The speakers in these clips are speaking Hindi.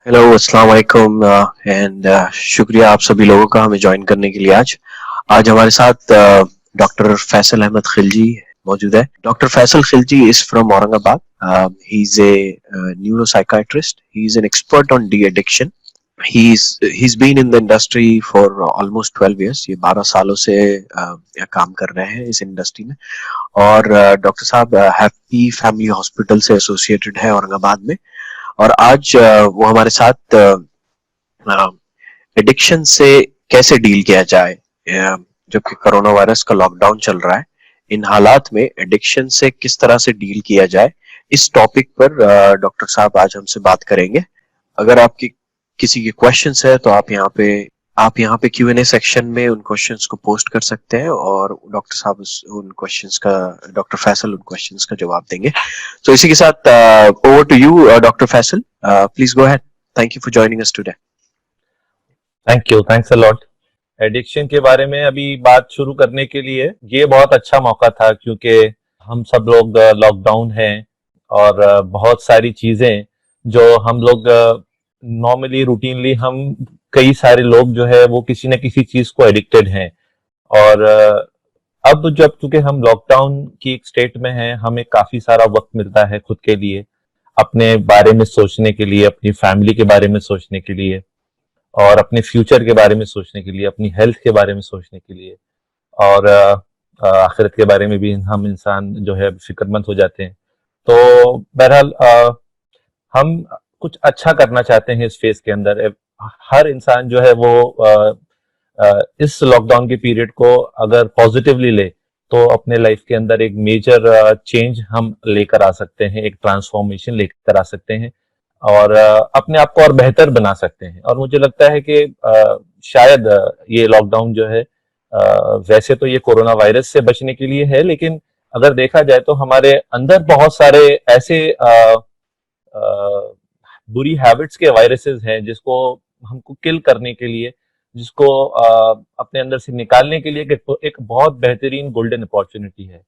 हेलो अस्सलाम वालेकुम एंड शुक्रिया आप सभी लोगों का हमें ज्वाइन करने के लिए। आज आज हमारे साथ डॉक्टर फैसल अहमद खिलजी मौजूद है। Doctor Faisal Khilji is from Aurangabad. He is a neuro psychiatrist. He is an expert on de addiction. He's been in the industry for almost 12 years। ये 12 सालों से काम कर रहे हैं इस इंडस्ट्री में। और डॉक्टर साहब हैप्पी फैमिली हॉस्पिटल से एसोसिएटेड है औरंगाबाद में। और आज वो हमारे साथ एडिक्शन से कैसे डील किया जाए, जबकि कोरोना वायरस का लॉकडाउन चल रहा है। इन हालात में एडिक्शन से किस तरह से डील किया जाए, इस टॉपिक पर डॉक्टर साहब आज हमसे बात करेंगे। अगर आपकी किसी के क्वेश्चंस है तो आप यहाँ पे Q&A सेक्शन में उन क्वेश्चंस को पोस्ट कर सकते हैं और डॉक्टर साहब उन क्वेश्चंस का, डॉक्टर फैसल उन क्वेश्चंस का जवाब देंगे। तो इसी के साथ over to you doctor Faisal, please go ahead. Thank you for joining us today. Thank you, thanks a lot. Addiction के बारे में अभी बात शुरू करने के लिए ये बहुत अच्छा मौका था, क्योंकि हम सब लोग लॉकडाउन हैं और बहुत सारी चीजें जो हम लोग नॉर्मली रूटीनली हम कई सारे लोग जो है वो किसी न किसी चीज को एडिक्टेड हैं। और अब जब चूंकि हम लॉकडाउन की एक स्टेट में हैं, हमें काफी सारा वक्त मिलता है खुद के लिए, अपने बारे में सोचने के लिए, अपनी फैमिली के बारे में सोचने के लिए, और अपने फ्यूचर के बारे में सोचने के लिए, अपनी हेल्थ के बारे में सोचने के लिए, और आखिरत के बारे में भी हम इंसान जो है फिक्रमंद हो जाते हैं। तो बहरहाल हम कुछ अच्छा करना चाहते हैं इस फेज के अंदर। हर इंसान जो है वो इस लॉकडाउन के पीरियड को अगर पॉजिटिवली ले तो अपने लाइफ के अंदर एक मेजर चेंज हम लेकर आ सकते हैं, एक ट्रांसफॉर्मेशन लेकर आ सकते हैं और अपने आप को और बेहतर बना सकते हैं। और मुझे लगता है कि शायद ये लॉकडाउन जो है वैसे तो ये कोरोना वायरस से बचने के लिए है, लेकिन अगर देखा जाए तो हमारे अंदर बहुत सारे ऐसे बुरी हैबिट्स के वायरसेस हैं जिसको हमको किल करने के लिए, जिसको अपने अंदर से निकालने के लिए एक बहुत बेहतरीन गोल्डन अपॉर्चुनिटी है।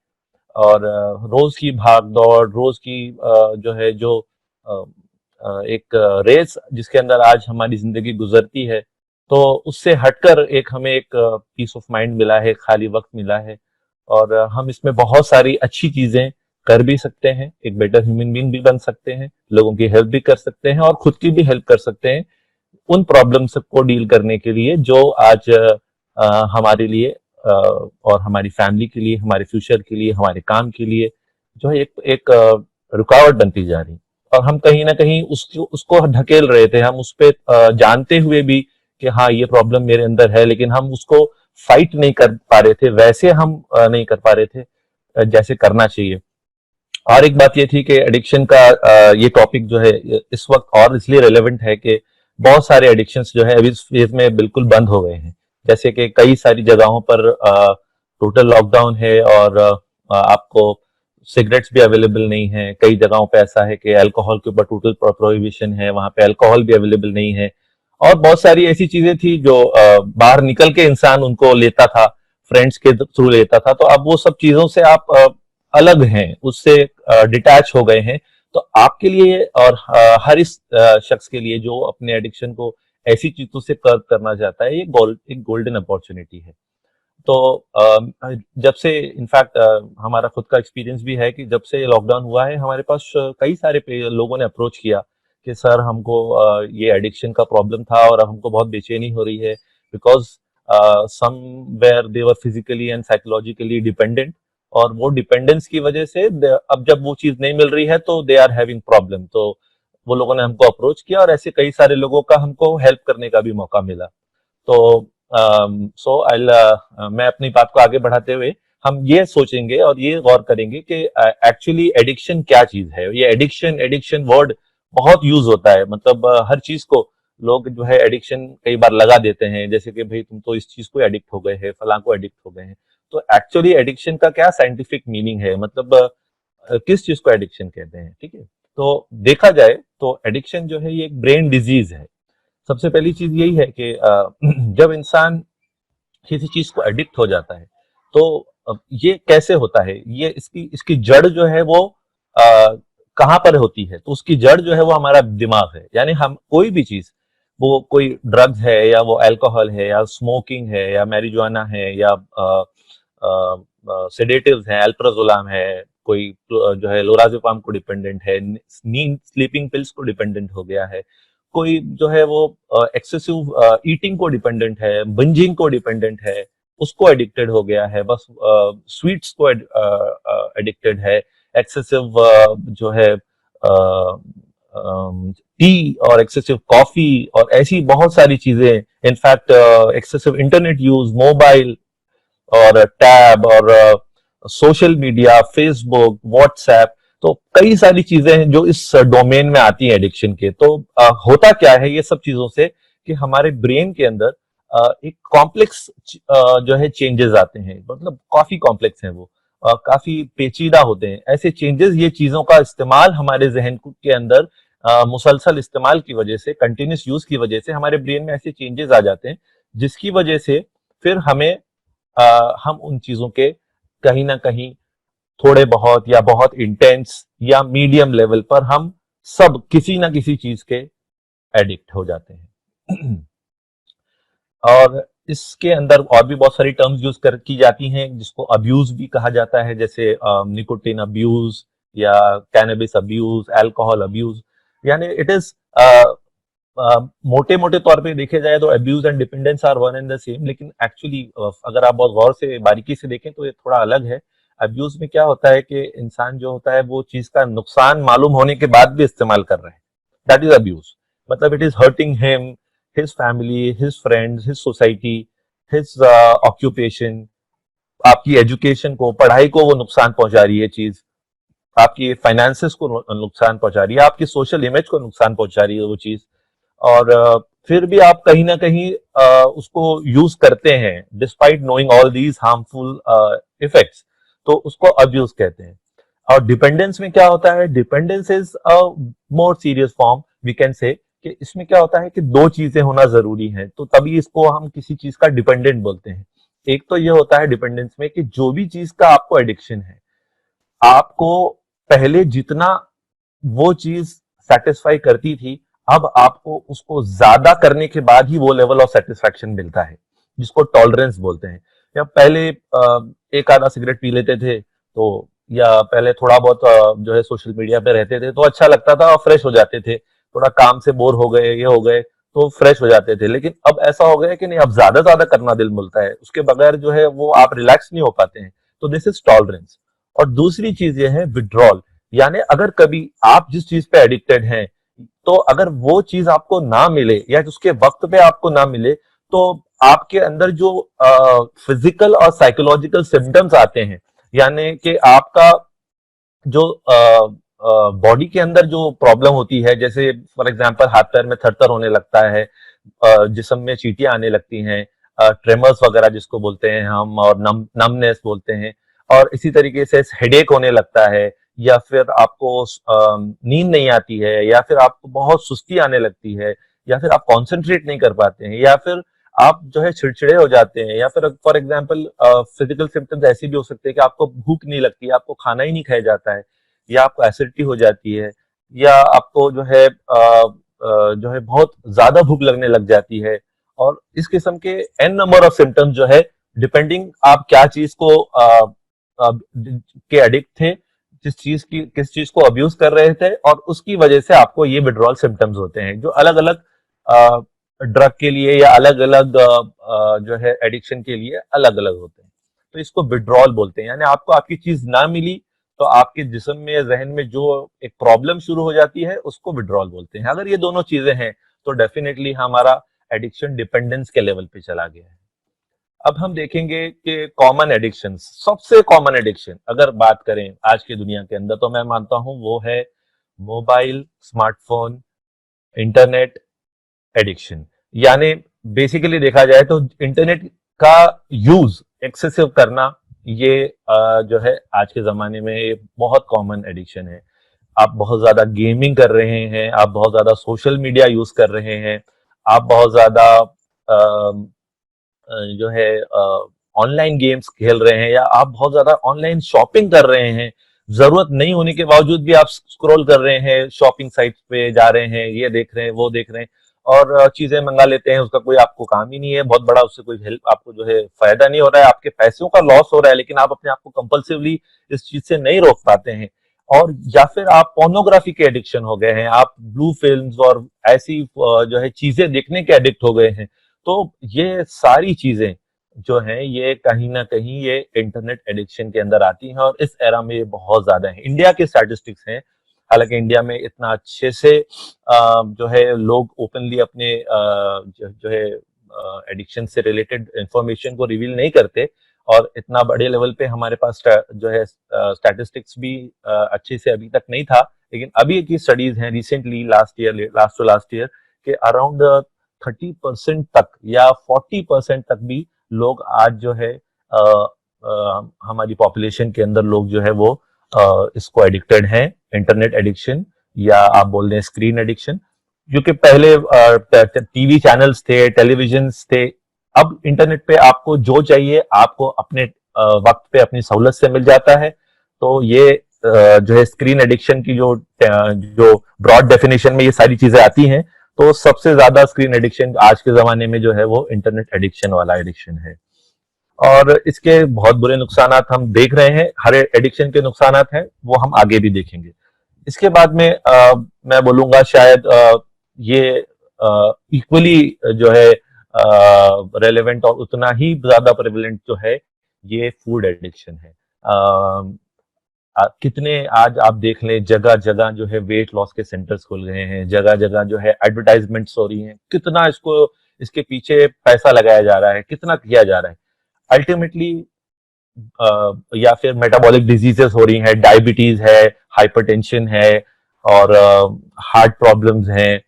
और रोज की भाग दौड़, रोज की एक रेस जिसके अंदर आज हमारी जिंदगी गुजरती है, तो उससे हटकर हमें एक पीस ऑफ माइंड मिला है, खाली वक्त मिला है, और हम इसमें बहुत सारी अच्छी चीजें कर भी सकते हैं, एक बेटर ह्यूमन बीइंग भी बन सकते हैं, लोगों की हेल्प भी कर सकते हैं और खुद की भी हेल्प कर सकते हैं उन प्रॉब्लम्स को डील करने के लिए जो आज हमारे लिए और हमारी फैमिली के लिए, हमारे फ्यूचर के लिए, हमारे काम के लिए जो है एक रुकावट बनती जा रही। और हम कहीं ना कहीं उसको ढकेल रहे थे, हम उस पे जानते हुए भी कि हाँ ये प्रॉब्लम मेरे अंदर है, लेकिन हम उसको फाइट नहीं कर पा रहे थे, वैसे हम नहीं कर पा रहे थे जैसे करना चाहिए। और एक बात ये थी कि एडिक्शन का ये टॉपिक जो है इस वक्त और इसलिए रेलेवेंट है कि बहुत सारे एडिक्शंस जो है अभी इस फेज में बिल्कुल बंद हो गए हैं। जैसे कि कई सारी जगहों पर टोटल लॉकडाउन है और आपको सिगरेट्स भी अवेलेबल नहीं है। कई जगहों पे ऐसा है कि अल्कोहल के ऊपर टोटल प्रोहिबिशन है, वहां पे अल्कोहल भी अवेलेबल नहीं है। और बहुत सारी ऐसी चीजें थी जो बाहर निकल के इंसान उनको लेता था, फ्रेंड्स के थ्रू लेता था। तो अब वो सब चीजों से आप अलग हैं, उससे डिटैच हो गए हैं। तो आपके लिए और हर इस शख्स के लिए जो अपने एडिक्शन को ऐसी चीजों से कर्व करना चाहता है, ये एक गोल्डन अपॉर्चुनिटी है। तो जब से इनफैक्ट हमारा खुद का एक्सपीरियंस भी है कि जब से लॉकडाउन हुआ है, हमारे पास कई सारे लोगों ने अप्रोच किया कि सर हमको ये एडिक्शन का प्रॉब्लम था और अब हमको बहुत बेचैनी हो रही है, because somewhere they were physically and psychologically dependent, और वो डिपेंडेंस की वजह से अब जब वो चीज नहीं मिल रही है तो दे आर हैविंग प्रॉब्लम। तो वो लोगों ने हमको अप्रोच किया और ऐसे कई सारे लोगों का हमको हेल्प करने का भी मौका मिला। तो मैं अपनी बात को आगे बढ़ाते हुए हम ये सोचेंगे और ये गौर करेंगे कि एक्चुअली एडिक्शन क्या चीज है। ये एडिक्शन एडिक्शन वर्ड बहुत यूज होता है, मतलब हर चीज को लोग जो है एडिक्शन कई बार लगा देते हैं, जैसे कि भाई तुम तो इस चीज को एडिक्ट हो गए हैं, फलां को एडिक्ट हो गए हैं। तो एक्चुअली एडिक्शन का क्या साइंटिफिक मीनिंग है, मतलब किस चीज को एडिक्शन कहते हैं, ठीक है। तो देखा जाए तो एडिक्शन जो है ये एक ब्रेन डिजीज है। सबसे पहली चीज यही है कि जब इंसान किसी चीज को एडिक्ट हो जाता है तो ये कैसे होता है, ये इसकी इसकी जड़ जो है वो कहाँ पर होती है, तो उसकी जड़ जो है वो हमारा दिमाग है। यानी हम कोई भी चीज, वो कोई ड्रग्स है या वो अल्कोहल है या स्मोकिंग है या मैरिजुआना है या सेडेटिव्स हैं, अल्प्राजोलम है, कोई जो है लोराज़ेपाम को डिपेंडेंट है, नींद स्लीपिंग पिल्स को डिपेंडेंट हो गया है, कोई जो है वो एक्सेसिव ईटिंग को डिपेंडेंट है, बिंजिंग को डिपेंडेंट है, उसको एडिक्टेड हो गया है, बस स्वीट्स को एडिक्टेड है, एक्सेसिव जो है टी और एक्सेसिव कॉफी और ऐसी बहुत सारी चीजें, in fact excessive internet use, mobile और टैब और सोशल मीडिया, फेसबुक, व्हाट्सएप, तो कई सारी चीजें हैं जो इस डोमेन में आती हैं एडिक्शन के। तो होता क्या है ये सब चीजों से कि हमारे ब्रेन के अंदर एक कॉम्प्लेक्स जो है चेंजेस आते हैं, मतलब काफी कॉम्प्लेक्स हैं वो, काफी पेचीदा होते हैं ऐसे चेंजेस। ये चीजों का इस्तेमाल हमारे जहन के अंदर मुसलसल इस्तेमाल की वजह से, कंटिन्यूस यूज की वजह से हमारे ब्रेन में ऐसे चेंजेस आ जाते हैं, जिसकी वजह से फिर हमें हम उन चीजों के कहीं ना कहीं थोड़े बहुत या बहुत इंटेंस या मीडियम लेवल पर हम सब किसी ना किसी चीज के एडिक्ट हो जाते हैं। और इसके अंदर और भी बहुत सारी टर्म्स यूज कर की जाती हैं जिसको अब्यूज भी कहा जाता है, जैसे निकोटिन अब्यूज या कैनबिस अब्यूज, अल्कोहल अब्यूज। यानी इट इज मोटे मोटे तौर पे देखे जाए तो abuse and dependence are one and the same, लेकिन एक्चुअली अगर आप बहुत गौर से बारीकी से देखें तो ये थोड़ा अलग है। अब्यूज में क्या होता है कि इंसान जो होता है वो चीज का नुकसान मालूम होने के बाद भी इस्तेमाल कर रहे हैं, दैट इज अब्यूज। मतलब it is hurting him, his family, his friends, his society, his occupation, आपकी एजुकेशन को, पढ़ाई को वो नुकसान पहुंचा रही है चीज, आपकी फाइनेंसेस को नुकसान पहुंचा रही है, आपकी सोशल इमेज को नुकसान पहुंचा रही है वो चीज। और फिर भी आप कहीं ना कहीं उसको यूज करते हैं despite knowing all these harmful effects, तो उसको अब्यूज कहते हैं। और डिपेंडेंस में क्या होता है, dependence is a more serious form, we can say कि इसमें क्या होता है कि दो चीजें होना जरूरी है, तो तभी इसको हम किसी चीज का डिपेंडेंट बोलते हैं। एक तो ये होता है डिपेंडेंस में कि जो भी चीज का आपको एडिक्शन है, आपको पहले जितना वो चीज सेटिस्फाई करती थी, अब आपको उसको ज्यादा करने के बाद ही वो लेवल ऑफ सेटिस्फैक्शन मिलता है, जिसको टॉलरेंस बोलते हैं। या पहले एक आधा सिगरेट पी लेते थे, तो या पहले थोड़ा बहुत जो है सोशल मीडिया पे रहते थे तो अच्छा लगता था और फ्रेश हो जाते थे, थोड़ा काम से बोर हो गए, ये हो गए तो फ्रेश हो जाते थे। लेकिन अब ऐसा हो गया कि नहीं, अब ज्यादा ज्यादा करना दिल मिलता है, उसके बगैर जो है वो आप रिलैक्स नहीं हो पाते हैं, तो दिस इज टॉलरेंस। और दूसरी चीज ये है विड्रॉल, यानी अगर कभी आप जिस चीज पे एडिक्टेड हैं, तो अगर वो चीज आपको ना मिले या उसके वक्त पे आपको ना मिले, तो आपके अंदर जो फिजिकल और साइकोलॉजिकल सिम्टम्स आते हैं, यानी कि आपका जो बॉडी के अंदर जो प्रॉब्लम होती है, जैसे फॉर एग्जांपल हाथ पैर में थरथर होने लगता है, जिस्म में चींटियां आने लगती हैं, ट्रेमर्स वगैरह जिसको बोलते हैं हम, और नमनेस बोलते हैं, और इसी तरीके से हेडेक होने लगता है, या फिर आपको नींद नहीं आती है, या फिर आपको बहुत सुस्ती आने लगती है, या फिर आप कॉन्सेंट्रेट नहीं कर पाते हैं, या फिर आप जो है चिड़चिड़े हो जाते हैं, या फिर फॉर एग्जाम्पल फिजिकल सिम्टम्स ऐसे भी हो सकते हैं कि आपको भूख नहीं लगती, आपको खाना ही नहीं खाया जाता है, या आपको एसिडिटी हो जाती है, या आपको जो है बहुत ज्यादा भूख लगने लग जाती है। और इस किस्म के एन नंबर ऑफ सिम्टम्स जो है, डिपेंडिंग आप क्या चीज को के एडिक्ट थे, किस चीज को अब्यूज कर रहे थे, और उसकी वजह से आपको ये विड्रॉल सिम्टम्स होते हैं, जो अलग अलग ड्रग के लिए या अलग अलग जो है एडिक्शन के लिए अलग अलग होते हैं। तो इसको विड्रॉल बोलते हैं, यानी आपको आपकी चीज ना मिली तो आपके जिस्म में, जहन में जो एक प्रॉब्लम शुरू हो जाती है, उसको विड्रॉल बोलते हैं। अगर ये दोनों चीजें हैं तो डेफिनेटली हमारा एडिक्शन डिपेंडेंस के लेवल पे चला गया है। अब हम देखेंगे कि कॉमन एडिक्शन, सबसे कॉमन एडिक्शन अगर बात करें आज की दुनिया के अंदर, तो मैं मानता हूं वो है मोबाइल, स्मार्टफोन, इंटरनेट एडिक्शन। यानी बेसिकली देखा जाए तो इंटरनेट का यूज एक्सेसिव करना, ये जो है आज के जमाने में ये बहुत कॉमन एडिक्शन है। आप बहुत ज्यादा गेमिंग कर रहे हैं, आप बहुत ज्यादा सोशल मीडिया यूज कर रहे हैं, आप बहुत ज्यादा जो है ऑनलाइन गेम्स खेल रहे हैं, या आप बहुत ज्यादा ऑनलाइन शॉपिंग कर रहे हैं, जरूरत नहीं होने के बावजूद भी आप स्क्रॉल कर रहे हैं, शॉपिंग साइट्स पे जा रहे हैं, ये देख रहे हैं, वो देख रहे हैं और चीजें मंगा लेते हैं, उसका कोई आपको काम ही नहीं है, बहुत बड़ा उससे कोई हेल्प आपको जो है फायदा नहीं हो रहा है, आपके पैसों का लॉस हो रहा है, लेकिन आप अपने आप को कंपल्सिवली इस चीज से नहीं रोक पाते हैं। और या फिर आप पोर्नोग्राफी के एडिक्शन हो गए हैं, आप ब्लू फिल्म्स और ऐसी जो है चीजें देखने के एडिक्ट हो गए हैं। तो ये सारी चीजें जो है ये कहीं ना कहीं ये इंटरनेट एडिक्शन के अंदर आती हैं और इस एरा में ये बहुत ज्यादा है। इंडिया के स्टैटिस्टिक्स हैं, हालांकि इंडिया में इतना अच्छे से जो है लोग ओपनली अपने जो है एडिक्शन से रिलेटेड इंफॉर्मेशन को रिवील नहीं करते और इतना बड़े लेवल पे हमारे पास जो है स्टैटिस्टिक्स भी अच्छे से अभी तक नहीं था। लेकिन अभी की स्टडीज हैं रिसेंटली लास्ट ईयर के अराउंड 30% तक या 40% तक भी लोग आज जो है हमारी पॉपुलेशन के अंदर लोग जो है वो इसको एडिक्टेड हैं, इंटरनेट एडिक्शन या आप बोल रहे हैं स्क्रीन एडिक्शन। क्योंकि पहले टीवी चैनल्स थे, टेलीविजन थे, अब इंटरनेट पे आपको जो चाहिए आपको अपने वक्त पे अपनी सहूलत से मिल जाता है। तो ये जो है स्क्रीन एडिक्शन की जो ब्रॉड डेफिनेशन में ये सारी चीजें आती हैं, तो सबसे ज्यादा स्क्रीन एडिक्शन आज के जमाने में जो है वो इंटरनेट एडिक्शन वाला एडिक्शन है। और इसके बहुत बुरे नुकसान हम देख रहे हैं, हर एडिक्शन के नुकसान हैं वो हम आगे भी देखेंगे। इसके बाद में मैं बोलूंगा शायद ये इक्वली जो है रेलेवेंट और उतना ही ज्यादा प्रेवलेंट जो है ये फूड एडिक्शन है। कितने आज आप देख लें जगह जगह जो है वेट लॉस के सेंटर्स खुल गए हैं, जगह जगह जो है एडवर्टाइजमेंट्स हो रही हैं, कितना इसके पीछे पैसा लगाया जा रहा है, कितना किया जा रहा है। अल्टीमेटली या फिर मेटाबॉलिक डिजीजेस हो रही हैं, डायबिटीज है, हाइपरटेंशन है और हार्ट प्रॉब्लम्स हैं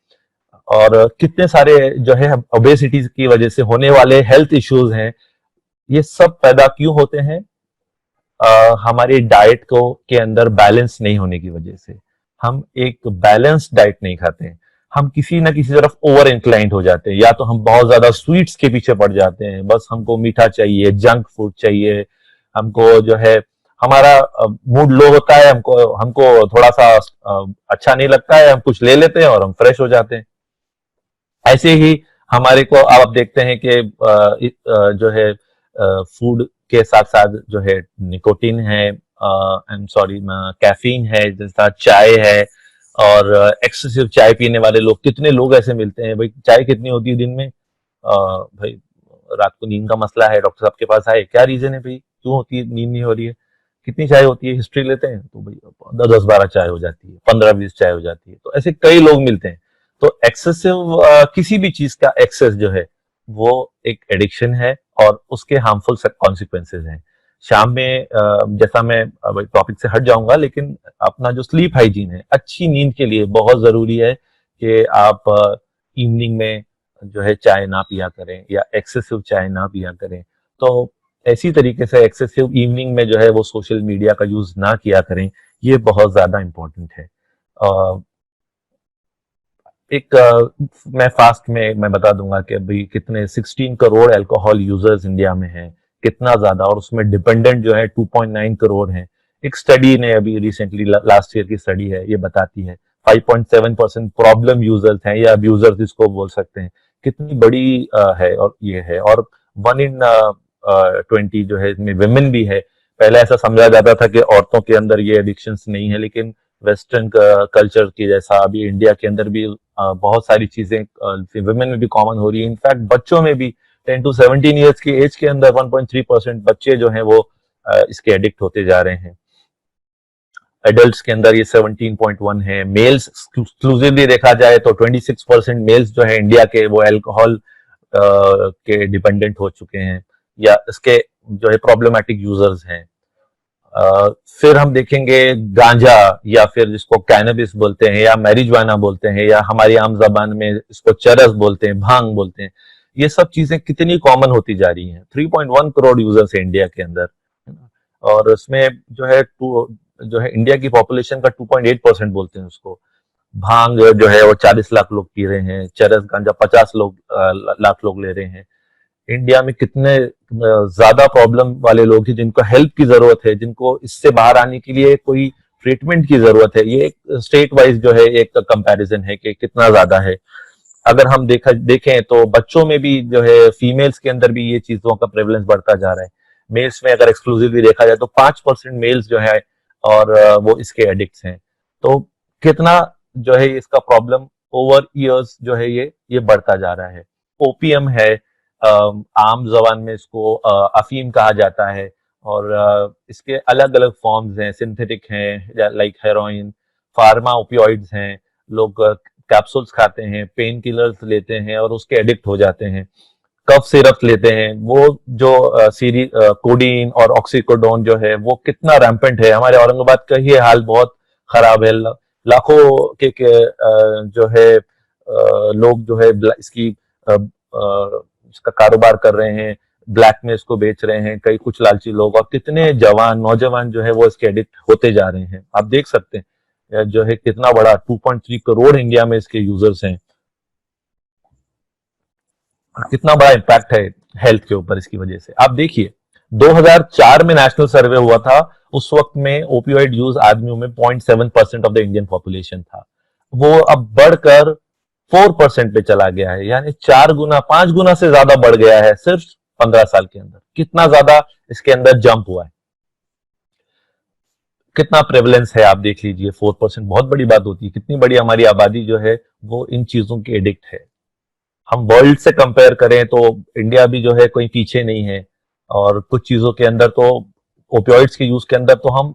और कितने सारे जो है ओबेसिटी की वजह से होने वाले हेल्थ इश्यूज हैं। ये सब पैदा क्यों होते हैं? हमारी डाइट को के अंदर बैलेंस नहीं होने की वजह से। हम एक बैलेंस्ड डाइट नहीं खाते हैं, हम किसी ना किसी तरफ ओवर इंक्लाइंड हो जाते हैं, या तो हम बहुत ज्यादा स्वीट्स के पीछे पड़ जाते हैं, बस हमको मीठा चाहिए, जंक फूड चाहिए, हमको जो है हमारा मूड लो होता है, हमको हमको थोड़ा सा अच्छा नहीं लगता है, हम कुछ ले लेते हैं और हम फ्रेश हो जाते हैं। ऐसे ही हमारे को आप देखते हैं कि जो है फूड के साथ साथ जो है निकोटीन है, आई एम सॉरी कैफीन है, जैसा चाय है, और एक्सेसिव चाय पीने वाले लोग, कितने लोग ऐसे मिलते हैं, भाई चाय कितनी होती है दिन में, भाई रात को नींद का मसला है, डॉक्टर साहब के पास आए, क्या रीजन है भाई, क्यों होती है, नींद नहीं हो रही है, कितनी चाय होती है, हिस्ट्री लेते हैं तो भाई 10-12 चाय हो जाती है, 15-20 चाय हो जाती है। तो ऐसे कई लोग मिलते हैं। तो एक्सेसिव किसी भी चीज का एक्सेस जो है वो एक एडिक्शन है और उसके हार्मफुल कॉन्सिक्वेंसेज हैं। शाम में जैसा मैं टॉपिक से हट जाऊंगा, लेकिन अपना जो स्लीप हाइजीन है, अच्छी नींद के लिए बहुत जरूरी है कि आप इवनिंग में जो है चाय ना पिया करें या एक्सेसिव चाय ना पिया करें। तो ऐसी तरीके से एक्सेसिव इवनिंग में जो है वो सोशल मीडिया का यूज ना किया करें, ये बहुत ज्यादा इंपॉर्टेंट है। एक मैं फास्ट में मैं बता दूंगा कि अभी कितने 16 करोड़ अल्कोहल यूजर्स इंडिया में हैं, कितना ज्यादा, और उसमें डिपेंडेंट जो है 2.9 करोड़ हैं। एक स्टडी ने अभी रिसेंटली लास्ट ईयर की स्टडी है, ये बताती है 5.7% प्रॉब्लम यूजर्स हैं या अब्यूजर्स इसको बोल सकते हैं। कितनी बड़ी है और ये है, और 1 in 20 जो है इसमें विमेन भी है। पहले ऐसा समझा जाता था कि औरतों के अंदर ये एडिक्शंस नहीं है, लेकिन वेस्टर्न कल्चर की जैसा अभी इंडिया के अंदर भी बहुत सारी चीजें विमेन में भी कॉमन हो रही है। इनफैक्ट बच्चों में भी 10 to 17 ईयर्स की एज के अंदर 1.3% बच्चे जो हैं वो इसके एडिक्ट होते जा रहे हैं। एडल्ट्स के अंदर ये 17.1 है। मेल्स एक्सक्लूसिवली देखा जाए तो 26% मेल्स जो है इंडिया के वो अल्कोहल के डिपेंडेंट हो चुके हैं या इसके जो है प्रॉब्लमेटिक यूजर्स हैं। फिर हम देखेंगे गांजा, या फिर जिसको कैनबिस बोलते हैं या मैरिजुआना बोलते हैं, या हमारी आम जबान में इसको चरस बोलते हैं, भांग बोलते हैं। ये सब चीजें कितनी कॉमन होती जा रही हैं। 3.1 करोड़ यूजर्स है इंडिया के अंदर, और उसमें जो है इंडिया की पॉपुलेशन का 2.8% बोलते हैं उसको। भांग जो है वो 40 लाख लोग पी रहे हैं, चरस गांजा 50 लाख लोग ले रहे हैं। इंडिया में कितने ज्यादा प्रॉब्लम वाले लोग हैं जिनको हेल्प की जरूरत है, जिनको इससे बाहर आने के लिए कोई ट्रीटमेंट की जरूरत है। ये एक स्टेट वाइज जो है एक कंपैरिजन है कि कितना ज्यादा है। अगर हम देखें तो बच्चों में भी जो है, फीमेल्स के अंदर भी ये चीजों का प्रेवलेंस बढ़ता जा रहा है। मेल्स में अगर एक्सक्लूसिवली देखा जाए तो 5% मेल्स जो है और वो इसके एडिक्ट्स हैं। तो कितना जो है इसका प्रॉब्लम ओवर ईयर्स जो है ये बढ़ता जा रहा है। ओपीएम है, आम जबान में इसको अफीम कहा जाता है, और इसके अलग अलग फॉर्म्स हैं, सिंथेटिक हैं लाइक हेरोइन, फार्मा ओपियोइड्स हैं, लोग कैप्सूल्स खाते हैं, पेन किलर्स लेते हैं और उसके एडिक्ट हो जाते हैं, कफ सिरप लेते हैं। वो जो सीरी कोडीन और ऑक्सीकोडोन जो है वो कितना रैम्पेंट है। हमारे औरंगाबाद का ही हाल बहुत खराब है। लाखों जो है लोग जो है इसकी इसका कारोबार कर रहे हैं, ब्लैक में इसको बेच रहे हैं कई कुछ लालची लोग, और कितने जवान नौजवान जो है वो इसके एडिक्ट होते जा रहे हैं। आप देख सकते हैं जो है कितना बड़ा 2.3 करोड़ इंडिया में इसके यूजर्स हैं, कितना बड़ा इम्पैक्ट है हेल्थ के ऊपर इसकी वजह से। आप देखिए 2004 में नेशनल सर्वे हुआ था, उस वक्त में ओपियोइड यूज आदमियों में 0.7% ऑफ द इंडियन पॉपुलेशन था। वो अब बढ़कर 4% पे चला गया है, यानी 4 गुना 5 गुना से ज्यादा बढ़ गया है सिर्फ 15 साल के अंदर। कितना ज्यादा इसके अंदर जंप हुआ है, कितना प्रेवलेंस है आप देख लीजिए। 4% बहुत बड़ी बात होती है। कितनी बड़ी हमारी आबादी जो है वो इन चीजों की एडिक्ट है। हम वर्ल्ड से कंपेयर करें तो इंडिया भी जो है कोई पीछे नहीं है, और कुछ चीजों के अंदर तो ओपियोइड्स के यूज के अंदर तो हम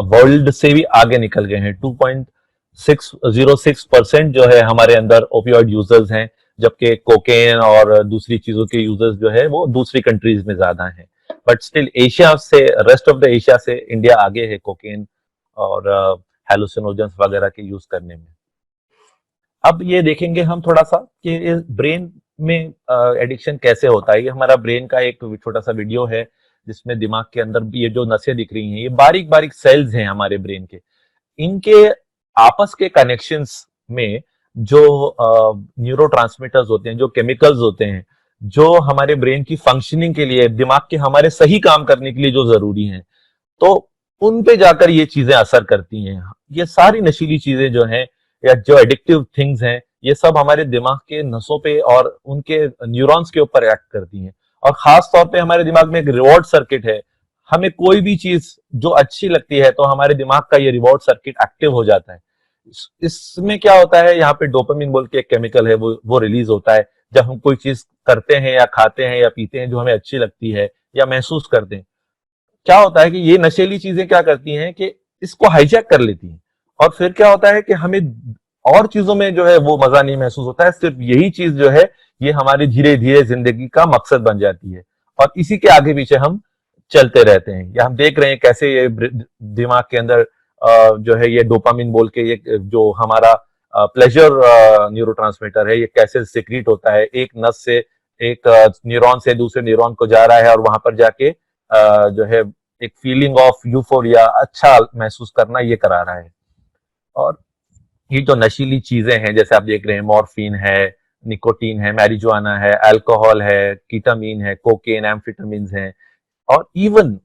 वर्ल्ड से भी आगे निकल गए हैं। 2.606% जो है हमारे अंदर ओपियोइड यूजर्स हैं, जबकि कोकेन और दूसरी चीजों के यूजर्स जो है वो दूसरी कंट्रीज में ज्यादा हैं। बट स्टिल एशिया से, रेस्ट ऑफ द एशिया से इंडिया आगे है कोकेन और हेलुसिनोजेंस वगैरह के यूज करने में। अब ये देखेंगे हम थोड़ा सा कि ब्रेन में एडिक्शन कैसे होता है। ये हमारा ब्रेन का एक छोटा सा वीडियो है जिसमें दिमाग के अंदर ये जो नसें दिख रही हैं, ये बारीक बारीक सेल्स हैं हमारे ब्रेन के। इनके आपस के कनेक्शंस में जो न्यूरोट्रांसमीटर्स होते हैं, जो केमिकल्स होते हैं, जो हमारे ब्रेन की फंक्शनिंग के लिए, दिमाग के हमारे सही काम करने के लिए जो जरूरी हैं, तो उन पे जाकर ये चीजें असर करती हैं। ये सारी नशीली चीजें जो हैं या जो एडिक्टिव थिंग्स हैं, ये सब हमारे दिमाग के नसों पे और उनके न्यूरॉन्स के ऊपर एक्ट करती हैं। और खास तौर पे हमारे दिमाग में एक रिवॉर्ड सर्किट है। हमें कोई भी चीज जो अच्छी लगती है तो हमारे दिमाग का ये रिवॉर्ड सर्किट एक्टिव हो जाता है। इसमें क्या होता है, यहाँ पे डोपामिन बोल के एक केमिकल है, वो रिलीज होता है जब हम कोई चीज करते हैं या खाते हैं या पीते हैं जो हमें अच्छी लगती है या महसूस करते हैं। क्या होता है कि ये नशीली चीजें क्या करती हैं कि इसको हाईजैक कर लेती हैं, और फिर क्या होता है कि हमें और चीजों में जो है वो मजा नहीं महसूस होता है। सिर्फ यही चीज जो है ये हमारी धीरे धीरे जिंदगी का मकसद बन जाती है, और इसी के आगे पीछे हम चलते रहते हैं। या हम देख रहे हैं कैसे ये दिमाग के अंदर जो है ये डोपामिन बोल के ये जो हमारा प्लेजर न्यूरोट्रांसमीटर है, ये कैसे सिक्रीट होता है। एक नस से एक न्यूरॉन से दूसरे न्यूरॉन को जा रहा है, और वहां पर जाके जो है एक फीलिंग ऑफ यूफोरिया, अच्छा महसूस करना, ये करा रहा है। और ये जो नशीली चीजें हैं जैसे आप देख रहे हैं, मॉर्फिन है, निकोटीन है, मैरिजुआना है, अल्कोहल है, कीटामीन है, कोकेन, एम्फेटामिन है, और इवन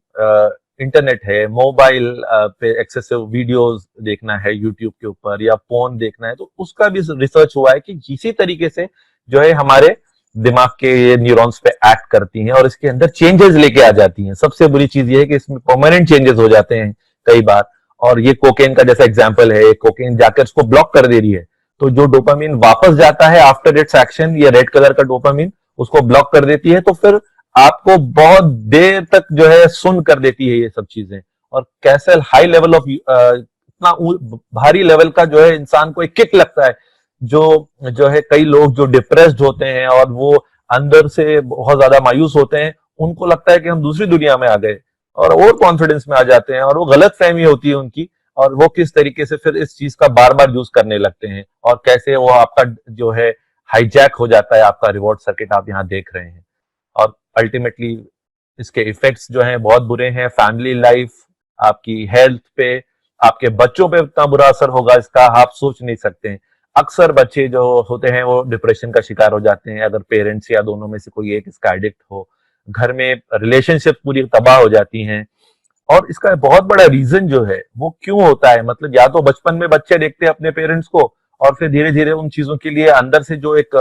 इंटरनेट है, मोबाइल पे एक्सेसिव वीडियोस देखना है यूट्यूब के ऊपर या फोन देखना है, तो उसका भी रिसर्च हुआ है कि इसी तरीके से जो है हमारे दिमाग के ये न्यूरॉन्स पे एक्ट करती हैं और इसके अंदर चेंजेस लेके आ जाती हैं। सबसे बुरी चीज ये है कि इसमें परमानेंट चेंजेस हो जाते हैं कई बार। और ये कोकेन का जैसा एग्जांपल है, कोकेन जाकर इसको ब्लॉक कर दे रही है, तो जो डोपामिन वापस जाता है आफ्टर इट्स एक्शन, ये रेड कलर का डोपामिन उसको ब्लॉक कर देती है, तो फिर आपको बहुत देर तक जो है सुन कर देती है ये सब चीजें। और कैसे हाई लेवल ऑफ इतना भारी लेवल का जो है इंसान को एक किक लगता है। जो है कई लोग जो डिप्रेस्ड होते हैं और वो अंदर से बहुत ज्यादा मायूस होते हैं, उनको लगता है कि हम दूसरी दुनिया में आ गए, और ओवर कॉन्फिडेंस में आ जाते हैं, और वो गलत फहमी होती है उनकी, और वो किस तरीके से फिर इस चीज का बार बार यूज करने लगते हैं, और कैसे वो आपका जो है हाईजैक हो जाता है आपका रिवॉर्ड सर्किट, आप यहाँ देख रहे हैं। और अल्टीमेटली इसके इफेक्ट्स जो हैं बहुत बुरे हैं। फैमिली लाइफ, आपकी हेल्थ पे, आपके बच्चों पे इतना बुरा असर होगा इसका आप सोच नहीं सकते हैं। अक्सर बच्चे जो होते हैं वो डिप्रेशन का शिकार हो जाते हैं अगर पेरेंट्स या दोनों में से कोई एक इसका एडिक्ट हो। घर में रिलेशनशिप पूरी तबाह हो जाती हैं। और इसका बहुत बड़ा रीजन जो है वो क्यों होता है, मतलब या तो बचपन में बच्चे देखते हैं अपने पेरेंट्स को और फिर धीरे धीरे उन चीजों के लिए अंदर से जो एक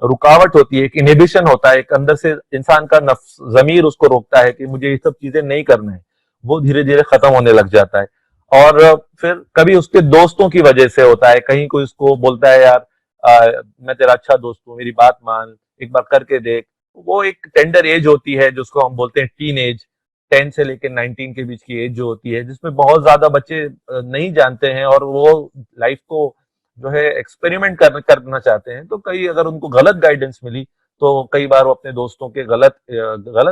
रुकावट होती है, एक इनहिबिशन होता है, एक अंदर से इंसान का नफ्स जमीर उसको रोकता है कि मुझे ये सब चीजें नहीं करना है, वो धीरे धीरे खत्म होने लग जाता है। और फिर कभी उसके दोस्तों की वजह से होता है, कहीं कोई उसको बोलता है यार मैं तेरा अच्छा दोस्त हूँ, मेरी बात मान, एक बार करके देख। वो एक टेंडर एज होती है जिसको हम बोलते हैं टीन एज, 10 से लेकर 19 के बीच की एज जो होती है, जिसमें बहुत ज्यादा बच्चे नहीं जानते हैं और वो लाइफ को जो है एक्सपेरिमेंट करना चाहते हैं। तो कई अगर उनको गलत गाइडेंस मिली तो कई बार वो अपने दोस्तों के गलत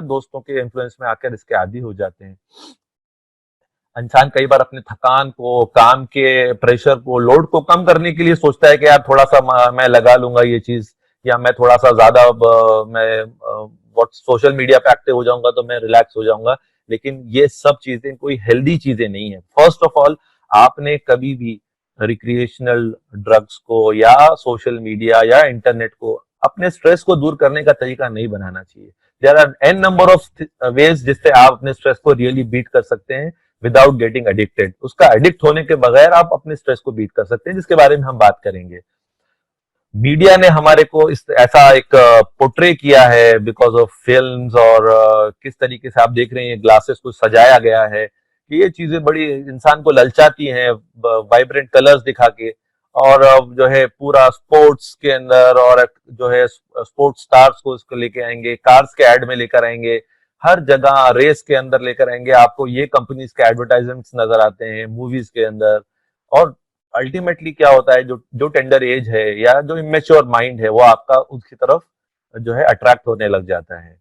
दोस्तों के इन्फ्लुएंस में आकर इसके आदी हो जाते हैं। इंसान कई बार अपने थकान को, काम के प्रेशर को, लोड को कम करने के लिए सोचता है कि यार थोड़ा सा मैं लगा लूंगा ये चीज, या मैं थोड़ा सा ज्यादा मैं व्हाट सोशल मीडिया पे एक्टिव हो जाऊंगा तो मैं रिलैक्स हो जाऊंगा। लेकिन ये सब चीजें कोई हेल्दी चीजें नहीं है। फर्स्ट ऑफ ऑल, आपने कभी भी रिक्रिएशनल ड्रग्स को या सोशल मीडिया या इंटरनेट को अपने स्ट्रेस को दूर करने का तरीका नहीं बनाना चाहिए। There are N number of ways जिससे आप अपने स्ट्रेस को रियली बीट कर सकते हैं विदाउट गेटिंग एडिक्टेड। उसका एडिक्ट होने के बगैर आप अपने स्ट्रेस को बीट कर सकते हैं, जिसके बारे में हम बात करेंगे। मीडिया ने हमारे को इस ऐसा एक पोर्ट्रे किया है बिकॉज ऑफ फिल्म्स, और किस तरीके से आप देख रहे हैं ग्लासेस को सजाया गया है कि ये चीजें बड़ी इंसान को ललचाती हैं वाइब्रेंट कलर्स दिखा के। और जो है पूरा स्पोर्ट्स के अंदर, और जो है स्पोर्ट्स स्टार्स को इसको लेके आएंगे, कार्स के एड में लेकर आएंगे, हर जगह रेस के अंदर लेकर आएंगे, आपको ये कंपनीज के एडवर्टाइजमेंट्स नजर आते हैं मूवीज के अंदर। और अल्टीमेटली क्या होता है, जो जो टेंडर एज है या जो इमेच्योर माइंड है वो आपका उसकी तरफ जो है अट्रैक्ट होने लग जाता है।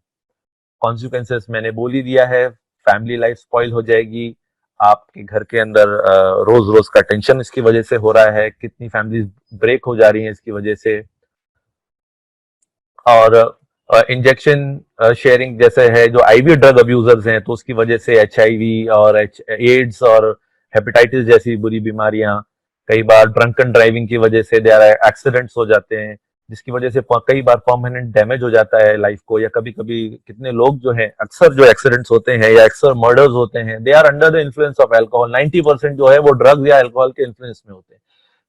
कॉन्सिक्वेंसेस मैंने बोल ही दिया है, फैमिली लाइफ स्पॉइल हो जाएगी, आपके घर के अंदर रोज रोज का टेंशन इसकी वजह से हो रहा है, कितनी फैमिलीज ब्रेक हो जा रही हैं इसकी वजह से। और इंजेक्शन शेयरिंग जैसे है, जो आईवी ड्रग अब्यूजर्स हैं तो उसकी वजह से एचआईवी और एड्स और हेपेटाइटिस जैसी बुरी बीमारियां, कई बार ड्रंकन ड्राइविंग की वजह से देयर एक्सीडेंट्स हो जाते हैं, जिसकी वजह से कई बार परमानेंट डैमेज हो जाता है लाइफ को। या कभी कभी कितने लोग जो हैं, अक्सर जो एक्सीडेंट्स होते हैं या अक्सर मर्डर्स होते हैं, they are under the influence of alcohol. 90% जो है वो ड्रग्स या अल्कोहल के इन्फ्लुएंस में होते हैं।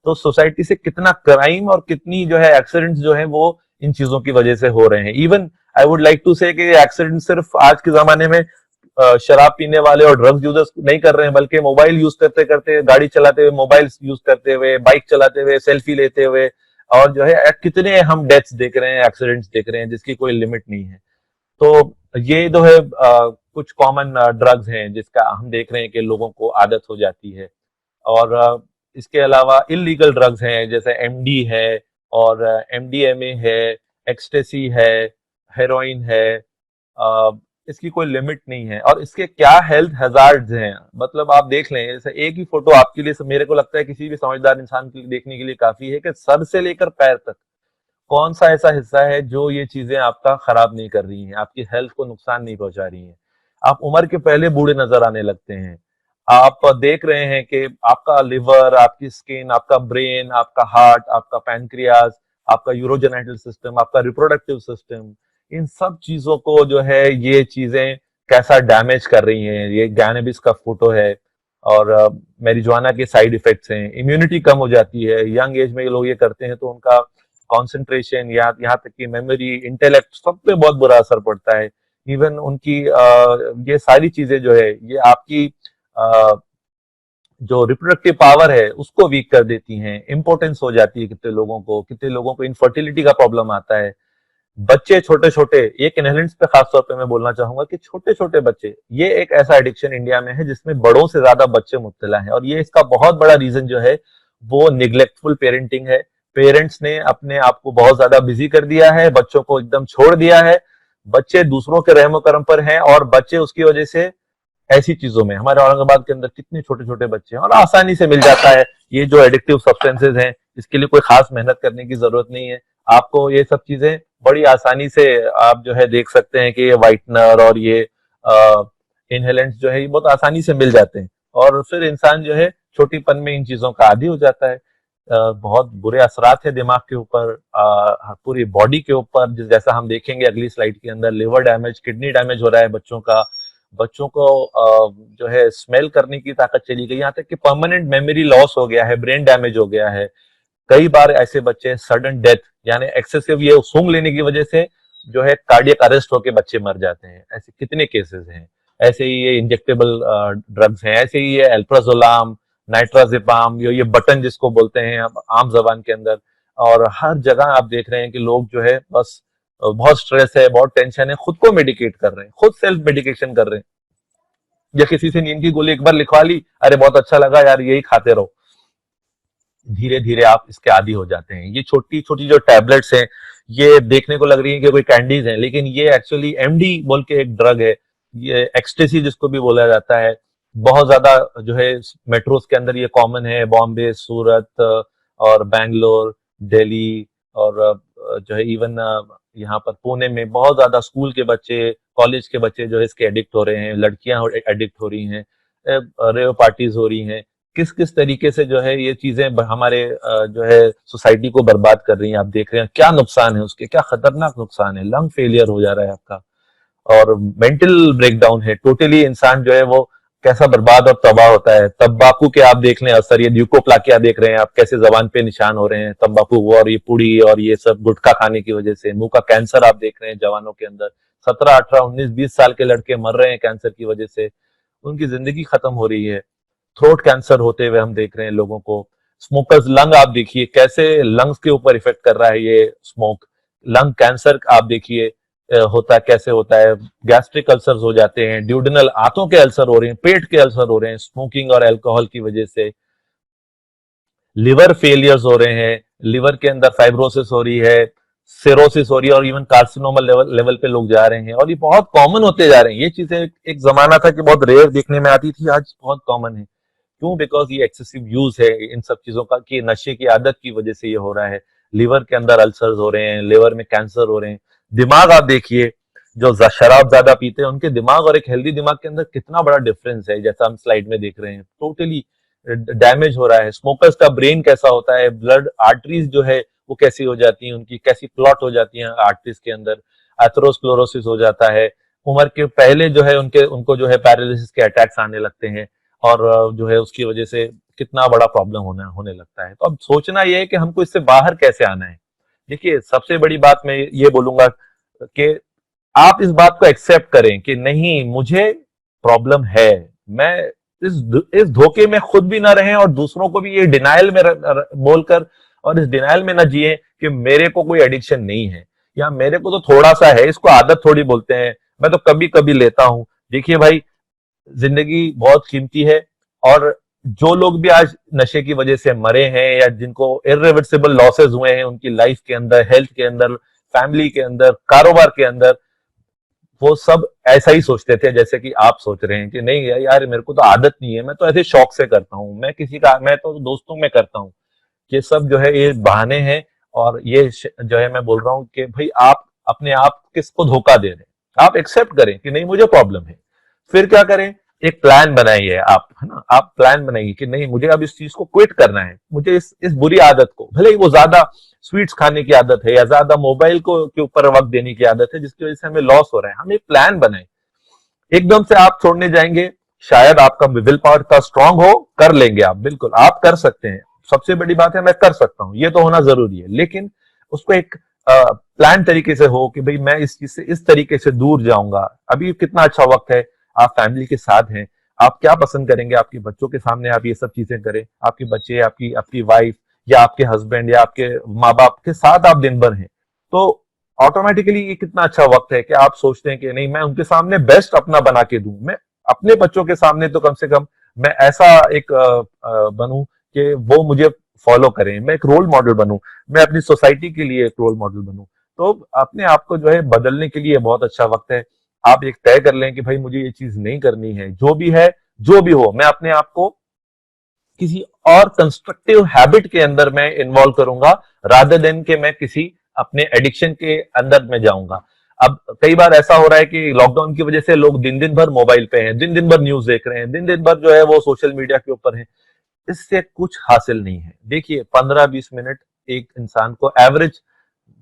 तो सोसाइटी से कितना क्राइम और कितनी जो है एक्सीडेंट्स जो है वो इन चीजों की वजह से हो रहे हैं। Even I would like to say कि एक्सीडेंट सिर्फ आज के जमाने में शराब पीने वाले और ड्रग्स यूजर्स नहीं कर रहे हैं, बल्कि मोबाइल यूज करते करते, गाड़ी चलाते हुए, मोबाइल यूज करते हुए, बाइक चलाते हुए, सेल्फी लेते हुए, और जो है कितने हम डेथ्स देख रहे हैं, एक्सीडेंट्स देख रहे हैं, जिसकी कोई लिमिट नहीं है। तो ये जो है कुछ कॉमन ड्रग्स हैं जिसका हम देख रहे हैं कि लोगों को आदत हो जाती है। और इसके अलावा इलीगल ड्रग्स हैं, जैसे एमडी है और एमडीएमए है, एक्सटेसी है, हेरोइन है। इसकी कोई लिमिट नहीं है। और इसके क्या हेल्थ हैजार्ड्स हैं, मतलब आप देख लें, जैसे एक ही फोटो आपके लिए, मेरे को लगता है किसी भी समझदार इंसान के लिए देखने के लिए काफी है कि सर से लेकर पैर तक कौन सा ऐसा हिस्सा है जो ये चीजें आपका खराब नहीं कर रही हैं, आपकी हेल्थ को नुकसान नहीं पहुंचा रही हैं। आप उम्र के पहले बूढ़े नजर आने लगते हैं। आप देख रहे हैं कि आपका लिवर, आपकी स्किन, आपका ब्रेन, आपका हार्ट, आपका पैनक्रियाज, आपका यूरोजेनाइटल सिस्टम, आपका रिप्रोडक्टिव सिस्टम, इन सब चीजों को जो है ये चीजें कैसा डैमेज कर रही हैं। ये कैनबिस का फोटो है। और मैरिजुआना के साइड इफेक्ट्स हैं, इम्यूनिटी कम हो जाती है, यंग एज में ये लोग ये करते हैं तो उनका कंसंट्रेशन या यहाँ तक कि मेमोरी, इंटेलेक्ट, सब पे बहुत बुरा असर पड़ता है। इवन उनकी ये सारी चीजें जो है ये आपकी जो रिप्रोडक्टिव पावर है उसको वीक कर देती हैं। इंपॉर्टेंस हो जाती है कितने लोगों को इनफर्टिलिटी का प्रॉब्लम आता है। बच्चे छोटे छोटे, एक इनहेलेंट्स पे खास तौर पे मैं बोलना चाहूंगा कि छोटे छोटे बच्चे, ये एक ऐसा एडिक्शन इंडिया में है जिसमें बड़ों से ज्यादा बच्चे मुब्तला हैं। और ये इसका बहुत बड़ा रीजन जो है वो निग्लेक्टफुल पेरेंटिंग है। पेरेंट्स ने अपने आप को बहुत ज्यादा बिजी कर दिया है, बच्चों को एकदम छोड़ दिया है। बच्चे दूसरों के रहमो करम पर हैं और बच्चे उसकी वजह से ऐसी चीजों में, हमारे औरंगाबाद के अंदर कितने छोटे छोटे बच्चे हैं, और आसानी से मिल जाता है ये जो एडिक्टिव सब्सटेंसेज हैं। इसके लिए कोई खास मेहनत करने की जरूरत नहीं है। आपको ये सब चीजें बड़ी आसानी से आप जो है देख सकते हैं कि ये व्हाइटनर और ये इनहेलेंट्स जो है ये बहुत आसानी से मिल जाते हैं। और फिर इंसान जो है छोटीपन में इन चीजों का आदी हो जाता है। बहुत बुरे असरात है दिमाग के ऊपर, पूरी बॉडी के ऊपर। जैसा हम देखेंगे अगली स्लाइड के अंदर, लिवर डैमेज, किडनी डैमेज हो रहा है बच्चों का। बच्चों को जो है स्मेल करने की ताकत चली गई, यहाँ तक कि परमानेंट मेमोरी लॉस हो गया है, ब्रेन डैमेज हो गया है। कई बार ऐसे बच्चे सडन डेथ, यानी एक्सेसिव ये सूंघ लेने की वजह से जो है कार्डियक अरेस्ट होकर बच्चे मर जाते हैं। ऐसे कितने केसेस हैं। ऐसे ही ये इंजेक्टेबल ड्रग्स हैं, ऐसे ही ये एल्प्राजोलाम, नाइट्राजिपाम, ये बटन जिसको बोलते हैं आम जबान के अंदर। और हर जगह आप देख रहे हैं कि लोग जो है बस बहुत स्ट्रेस है, बहुत टेंशन है, खुद को मेडिकेट कर रहे हैं, खुद सेल्फ मेडिकेशन कर रहे हैं। या किसी से नींद की गोली एक बार लिखवा ली, अरे बहुत अच्छा लगा यार, यही खाते रहो। धीरे धीरे आप इसके आदी हो जाते हैं। ये छोटी छोटी जो टैबलेट्स हैं, ये देखने को लग रही है कि कोई कैंडीज हैं, लेकिन ये एक्चुअली एमडी बोल के एक ड्रग है, ये एक्सटेसी जिसको भी बोला जाता है। बहुत ज्यादा जो है मेट्रोस के अंदर ये कॉमन है, बॉम्बे, सूरत और बैंगलोर, दिल्ली और जो है इवन यहाँ पर पुणे में बहुत ज्यादा स्कूल के बच्चे, कॉलेज के बच्चे जो है इसके एडिक्ट हो रहे हैं, लड़कियां एडिक्ट हो रही हैं, रेव पार्टीज हो रही हैं। किस किस तरीके से जो है ये चीजें हमारे जो है सोसाइटी को बर्बाद कर रही हैं। आप देख रहे हैं क्या नुकसान है उसके, क्या खतरनाक नुकसान है। लंग फेलियर हो जा रहा है आपका, और मेंटल ब्रेकडाउन है टोटली। इंसान जो है वो कैसा बर्बाद और तबाह होता है। तंबाकू के आप देख लें असर, ये ल्यूकोप्लाकिया देख रहे हैं आप, कैसे जबान पे निशान हो रहे हैं तंबाकू और ये पुड़ी और ये सब गुटखा खाने की वजह से। मुंह का कैंसर आप देख रहे हैं जवानों के अंदर, 17, 18, 19, 20 साल के लड़के मर रहे हैं कैंसर की वजह से, उनकी जिंदगी खत्म हो रही है। थ्रोट कैंसर होते हुए हम देख रहे हैं लोगों को। स्मोकर्स लंग आप देखिए कैसे लंग्स के ऊपर इफेक्ट कर रहा है ये स्मोक। लंग कैंसर आप देखिए होता है, कैसे होता है। गैस्ट्रिक अल्सर्स हो जाते हैं, ड्यूडेनल आंतों के अल्सर हो रहे हैं, पेट के अल्सर हो रहे हैं स्मोकिंग और अल्कोहल की वजह से। लिवर फेलियर्स हो रहे हैं, लिवर के अंदर फाइब्रोसिस हो रही है, सिरोसिस हो रही है, और इवन कार्सिनोमा लेवल पे लोग जा रहे हैं। और ये बहुत कॉमन होते जा रहे हैं। ये चीजें एक जमाना था कि बहुत रेयर देखने में आती थी, आज बहुत कॉमन है। क्यों? बिकॉज ये एक्सेसिव यूज है इन सब चीजों का, कि नशे की आदत की वजह से ये हो रहा है। लिवर के अंदर अल्सर्स हो रहे हैं, लिवर में कैंसर हो रहे हैं। दिमाग आप देखिए, जो शराब ज्यादा पीते हैं उनके दिमाग और एक हेल्दी दिमाग के अंदर कितना बड़ा डिफरेंस है, जैसा हम स्लाइड में देख रहे हैं। टोटली डैमेज हो रहा है। स्मोकर्स का ब्रेन कैसा होता है, ब्लड आर्टरीज जो है वो कैसी हो जाती है, उनकी कैसी क्लॉट हो जाती है आर्टरीज के अंदर, एथेरोस्क्लेरोसिस हो जाता है। उम्र के पहले जो है उनको जो है पैरालिसिस के अटैक्स आने लगते हैं, और जो है उसकी वजह से कितना बड़ा प्रॉब्लम होने लगता है। तो अब सोचना यह है कि हमको इससे बाहर कैसे आना है। देखिए, सबसे बड़ी बात मैं ये बोलूंगा कि आप इस बात को एक्सेप्ट करें कि नहीं, मुझे प्रॉब्लम है। मैं इस धोखे में खुद भी ना रहें और दूसरों को भी ये डिनाइल में बोलकर और इस डिनाइल में ना जिए कि मेरे को कोई एडिक्शन नहीं है, या मेरे को तो थोड़ा सा है, इसको आदत थोड़ी बोलते हैं, मैं तो कभी कभी लेता हूं। देखिए भाई, जिंदगी बहुत कीमती है, और जो लोग भी आज नशे की वजह से मरे हैं या जिनको इररिवर्सिबल लॉसेस हुए हैं उनकी लाइफ के अंदर, हेल्थ के अंदर, फैमिली के अंदर, कारोबार के अंदर, वो सब ऐसा ही सोचते थे जैसे कि आप सोच रहे हैं कि नहीं यार मेरे को तो आदत नहीं है, मैं तो ऐसे शौक से करता हूँ, मैं तो दोस्तों में करता हूँ। ये सब जो है ये बहाने हैं। और ये जो है मैं बोल रहा हूँ कि भाई आप अपने आप किसको धोखा दे रहे हैं। आप एक्सेप्ट करें कि नहीं मुझे प्रॉब्लम है। फिर क्या करें? एक प्लान बनाइए आप, है ना। आप प्लान बनाइए कि नहीं, मुझे अब इस चीज को क्विट करना है, मुझे इस बुरी आदत को, भले ही वो ज्यादा स्वीट्स खाने की आदत है या ज्यादा मोबाइल को के ऊपर वक्त देने की आदत है जिसकी वजह से हमें लॉस हो रहा है। हम एक प्लान बनाए। एकदम से आप छोड़ने जाएंगे, शायद आपका विल पावर इतना स्ट्रांग हो, कर लेंगे आप, बिल्कुल आप कर सकते हैं। सबसे बड़ी बात है मैं कर सकता हूं, ये तो होना जरूरी है, लेकिन उसको एक प्लान तरीके से हो कि भाई मैं इस चीज से इस तरीके से दूर जाऊंगा। अभी कितना अच्छा वक्त है, आप फैमिली के साथ हैं, आप क्या पसंद करेंगे, आपके बच्चों के सामने आप ये सब चीजें करें। आपके बच्चे, आपकी आपकी वाइफ या आपके हस्बैंड या आपके माँ बाप के साथ आप दिन भर हैं, तो ऑटोमेटिकली ये कितना अच्छा वक्त है कि आप सोचते हैं कि नहीं, मैं उनके सामने बेस्ट अपना बना के दूं। मैं अपने बच्चों के सामने तो कम से कम मैं ऐसा एक बनूं कि वो मुझे फॉलो करें, मैं एक रोल मॉडल बनूं, मैं अपनी सोसाइटी के लिए एक रोल मॉडल बनूं। तो अपने आप को जो है बदलने के लिए बहुत अच्छा वक्त है। आप एक तय कर लें कि भाई मुझे ये चीज नहीं करनी है, जो भी है जो भी हो, मैं अपने आप को किसी और कंस्ट्रक्टिव हैबिट के अंदर मैं इन्वॉल्व करूंगा, रादर देन कि मैं किसी अपने एडिक्शन के अंदर में जाऊंगा। अब कई बार ऐसा हो रहा है कि लॉकडाउन की वजह से लोग दिन दिन भर मोबाइल पे हैं, दिन दिन भर न्यूज देख रहे हैं, दिन दिन भर जो है वो सोशल मीडिया के ऊपर है। इससे कुछ हासिल नहीं है। देखिए 15-20 मिनट एक इंसान को एवरेज,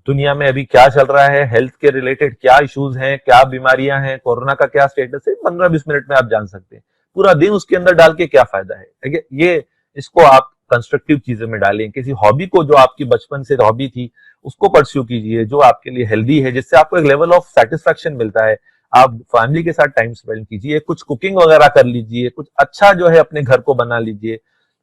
दुनिया में अभी क्या चल रहा है, हेल्थ के रिलेटेड क्या इश्यूज हैं, क्या बीमारियां हैं, कोरोना का क्या स्टेटस है, 15-20 मिनट में आप जान सकते हैं। पूरा दिन उसके अंदर डाल के क्या फायदा है, ठीक है? ये इसको आप कंस्ट्रक्टिव चीजों में डालें। किसी हॉबी को, जो आपकी बचपन से हॉबी थी, उसको परस्यू कीजिए, जो आपके लिए हेल्दी है, जिससे आपको एक लेवल ऑफ सेटिस्फेक्शन मिलता है। आप फैमिली के साथ टाइम स्पेंड कीजिए, कुछ कुकिंग वगैरह कर लीजिए, कुछ अच्छा जो है अपने घर को बना लीजिए,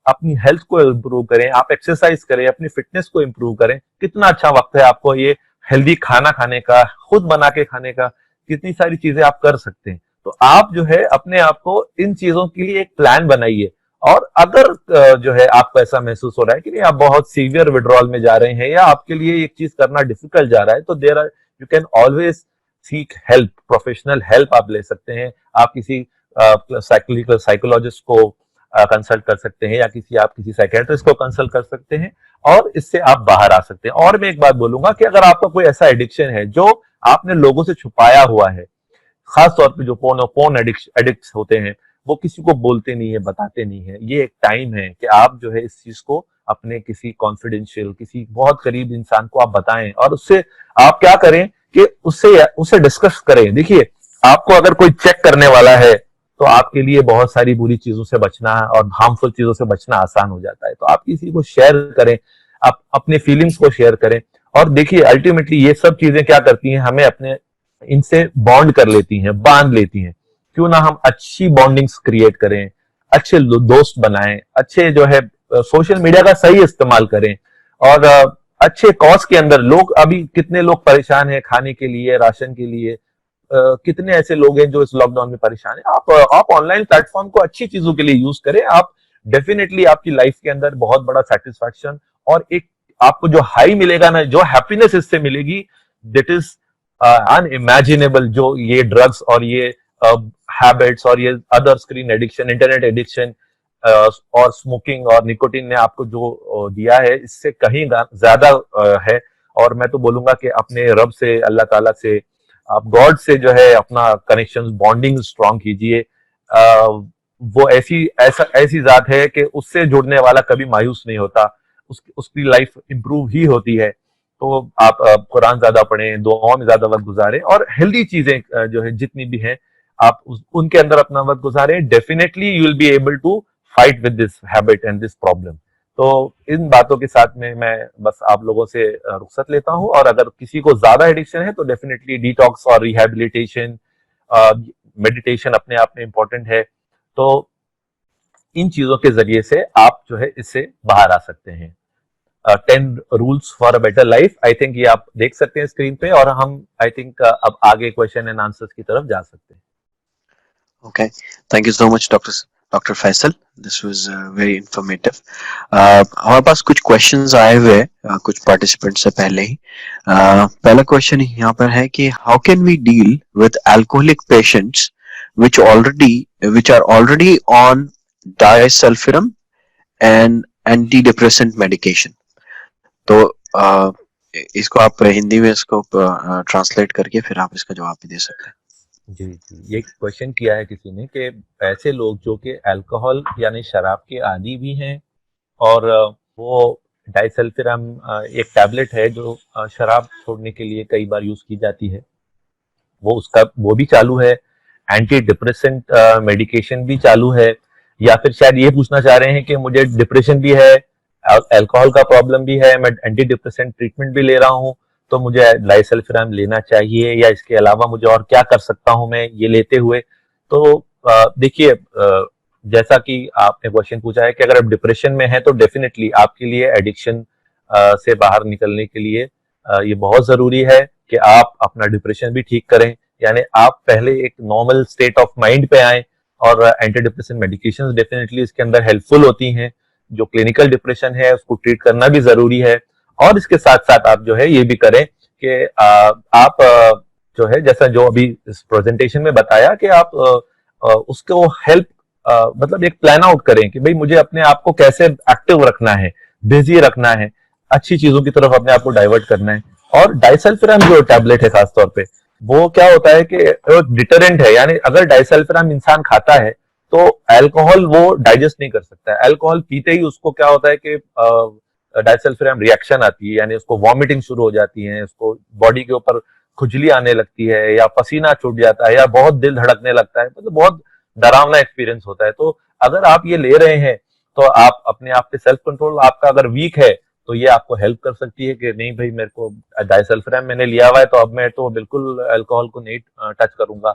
अपनी हेल्थ को इम्प्रूव करें, आप एक्सरसाइज करें, अपनी फिटनेस को इम्प्रूव करें। कितना अच्छा वक्त है आपको ये हेल्दी खाना खाने का, खुद बना के खाने का, कितनी सारी चीजें आप कर सकते हैं। तो आप जो है अपने आप को इन चीजों के लिए एक प्लान बनाइए। और अगर जो है आपको ऐसा महसूस हो रहा है कि नहीं, आप बहुत सीवियर विड्रॉल में जा रहे हैं, या आपके लिए एक चीज करना डिफिकल्ट जा रहा है, तो there are, you can always seek help, professional help आप ले सकते हैं। आप किसी साइकोलॉजिस्ट को कंसल्ट कर सकते हैं, या आप किसी साइकेट्रिस्ट को कंसल्ट कर सकते हैं, और इससे आप बाहर आ सकते हैं। और मैं एक बात बोलूंगा कि अगर आपका कोई ऐसा एडिक्शन है जो आपने लोगों से छुपाया हुआ है, खास तौर पे जो पोन एडिक्ट होते हैं, वो किसी को बोलते नहीं है, बताते नहीं है, ये एक टाइम है कि आप जो है इस चीज को अपने किसी कॉन्फिडेंशियल, किसी बहुत करीब इंसान को आप बताएं, और उससे आप क्या करें कि उससे डिस्कस करें। देखिए, आपको अगर कोई चेक करने वाला है, तो आपके लिए बहुत सारी बुरी चीजों से बचना और हार्मफुल चीजों से बचना आसान हो जाता है। तो आप किसी को शेयर करें, आप अपने फीलिंग्स को शेयर करें। और देखिए, अल्टीमेटली ये सब चीजें क्या करती हैं, हमें अपने इनसे बॉन्ड कर लेती हैं, बांध लेती हैं। क्यों ना हम अच्छी बॉन्डिंग्स क्रिएट करें, अच्छे दोस्त बनाएं, अच्छे जो है सोशल मीडिया का सही इस्तेमाल करें, और अच्छे कॉज के अंदर। लोग अभी कितने लोग परेशान हैं खाने के लिए, राशन के लिए, कितने ऐसे लोग हैं जो इस लॉकडाउन में परेशान हैं। आप ऑनलाइन प्लेटफॉर्म को अच्छी चीजों के लिए यूज करें। आप डेफिनेटली आपकी लाइफ के अंदर बहुत बड़ा सेटिस्फैक्शन और एक आपको जो हाई मिलेगा ना, जो हैप्पीनेस इससे मिलेगी, दैट इज अनइमेजिनेबल। जो ये ड्रग्स और ये हैबिट्स और ये other screen addiction, internet addiction और स्मोकिंग और निकोटीन ने आपको जो दिया है, इससे कहीं ज्यादा है। और मैं तो बोलूंगा कि अपने रब से, अल्लाह ताला से, आप गॉड से जो है अपना कनेक्शन, बॉन्डिंग स्ट्रॉन्ग कीजिए। वो ऐसी जात है कि उससे जुड़ने वाला कभी मायूस नहीं होता, उसकी लाइफ इंप्रूव ही होती है। तो आप कुरान ज्यादा पढ़ें, दुआओं में ज्यादा वक्त गुजारें, और हेल्दी चीजें जो है जितनी भी हैं, आप उनके अंदर अपना वक्त गुजारें। Definitely you will be able to fight with this habit and this problem. तो इन बातों के साथ में मैं बस आप लोगों से रुखसत लेता हूं। और अगर किसी को ज्यादा एडिक्शन है, तो डेफिनेटली डिटॉक्स और रिहैबिलिटेशन, मेडिटेशन अपने आप में इंपॉर्टेंट है। तो इन चीजों के जरिए से आप जो है इससे बाहर आ सकते हैं। 10 rules for a better life, I think ये आप देख सकते हैं स्क्रीन पे, और हम आई थिंक अब आगे क्वेश्चन एंड आंसर्स की तरफ जा सकते हैं। Okay, thank you so much, Dr. Faisal. This was very informative. हमारे पास कुछ questions आए हुए हैं कुछ participants से पहले ही। पहला question यहाँ पर है कि how can we deal with alcoholic patients which are already on disulfiram and antidepressant medication? तो इसको आप हिंदी में इसको ट्रांसलेट करके फिर आप इसका जवाब भी दे सकते हैं। जी, ये क्वेश्चन किया है किसी ने कि ऐसे लोग जो कि अल्कोहल यानी शराब के आदी भी हैं, और वो डाइसल्फिरम एक टैबलेट है जो शराब छोड़ने के लिए कई बार यूज की जाती है, वो भी चालू है, एंटी डिप्रेसेंट मेडिकेशन भी चालू है, या फिर शायद ये पूछना चाह रहे हैं कि मुझे डिप्रेशन भी है, अल्कोहल का प्रॉब्लम भी है, मैं एंटी डिप्रेसेंट ट्रीटमेंट भी ले रहा हूँ, तो मुझे डाइसल्फिराम लेना चाहिए, या इसके अलावा मुझे और क्या कर सकता हूं मैं ये लेते हुए। तो देखिए, जैसा कि आपने क्वेश्चन पूछा है कि अगर आप डिप्रेशन में हैं, तो डेफिनेटली आपके लिए एडिक्शन से बाहर निकलने के लिए ये बहुत जरूरी है कि आप अपना डिप्रेशन भी ठीक करें। यानी आप पहले एक नॉर्मल स्टेट ऑफ माइंड पे आए, और एंटी डिप्रेशन मेडिकेशन डेफिनेटली इसके अंदर हेल्पफुल होती हैं। जो क्लिनिकल डिप्रेशन है उसको ट्रीट करना भी जरूरी है। और इसके साथ साथ आप जो है ये भी करें कि आप जो है, जैसा जो अभी इस प्रेजेंटेशन में बताया, कि आप उसको हेल्प मतलब एक प्लान आउट करें कि भाई मुझे अपने आप को कैसे एक्टिव रखना है, बिजी रखना है, अच्छी चीजों की तरफ अपने आप को डाइवर्ट करना है। और डाइसल्फिराम जो टैबलेट है खासतौर पे, वो क्या होता है कि एक डिटरेंट है। यानी अगर डाइसल्फिराम इंसान खाता है, तो अल्कोहल वो डाइजेस्ट नहीं कर सकता है। अल्कोहल पीते ही उसको क्या होता है कि डाइसल्फाइड रिएक्शन आती है, यानी उसको वॉमिटिंग शुरू हो जाती है, उसको बॉडी के ऊपर खुजली आने लगती है, या पसीना छूट जाता है, या बहुत दिल धड़कने लगता है, मतलब बहुत डरावना एक्सपीरियंस होता है। तो अगर आप ये ले रहे हैं तो आप अपने आप पे सेल्फ कंट्रोल आपका अगर वीक है तो ये आपको हेल्प कर सकती है कि नहीं भाई मेरे को डाइसल्फाइड मैंने लिया हुआ है तो अब मैं तो बिल्कुल अल्कोहल को नहीं टच करूंगा।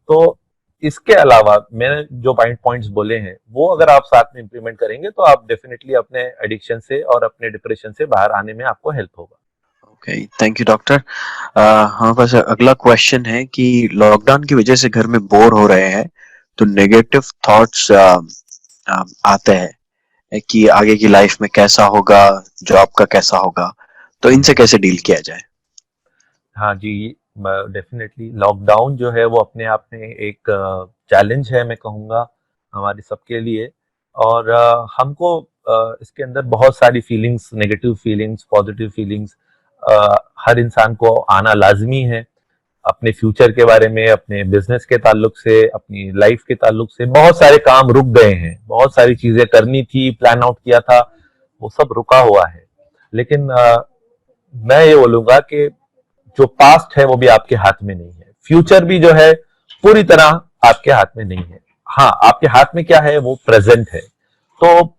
तो इसके अलावा मैंने जो पॉइंट्स बोले हैं वो अगर आप साथ में इंप्लीमेंट करेंगे तो आप डेफिनेटली अपने एडिक्शन से और अपने डिप्रेशन से बाहर आने में आपको हेल्प होगा। Okay, thank you doctor. हाँ, बस अगला क्वेश्चन है कि लॉकडाउन की वजह से घर में बोर हो रहे हैं तो नेगेटिव थॉट्स आते हैं कि आगे की लाइफ में कैसा होगा, जॉब का कैसा होगा, तो इनसे कैसे डील किया जाए? हाँ जी, डेफिनेटली लॉकडाउन जो है वो अपने आप में एक चैलेंज है, मैं कहूँगा हमारी सबके लिए। और हमको इसके अंदर बहुत सारी feelings, negative feelings, positive feelings हर इंसान को आना लाजमी है। अपने फ्यूचर के बारे में, अपने बिजनेस के ताल्लुक से, अपनी लाइफ के ताल्लुक से बहुत सारे काम रुक गए हैं, बहुत सारी चीजें करनी थी, प्लान आउट किया था, वो सब रुका हुआ है। लेकिन मैं ये बोलूंगा कि जो पास्ट है वो भी आपके हाथ में नहीं है, फ्यूचर भी जो है पूरी तरह आपके हाथ में नहीं है। हाँ, आपके हाथ में क्या है, वो प्रेजेंट है। तो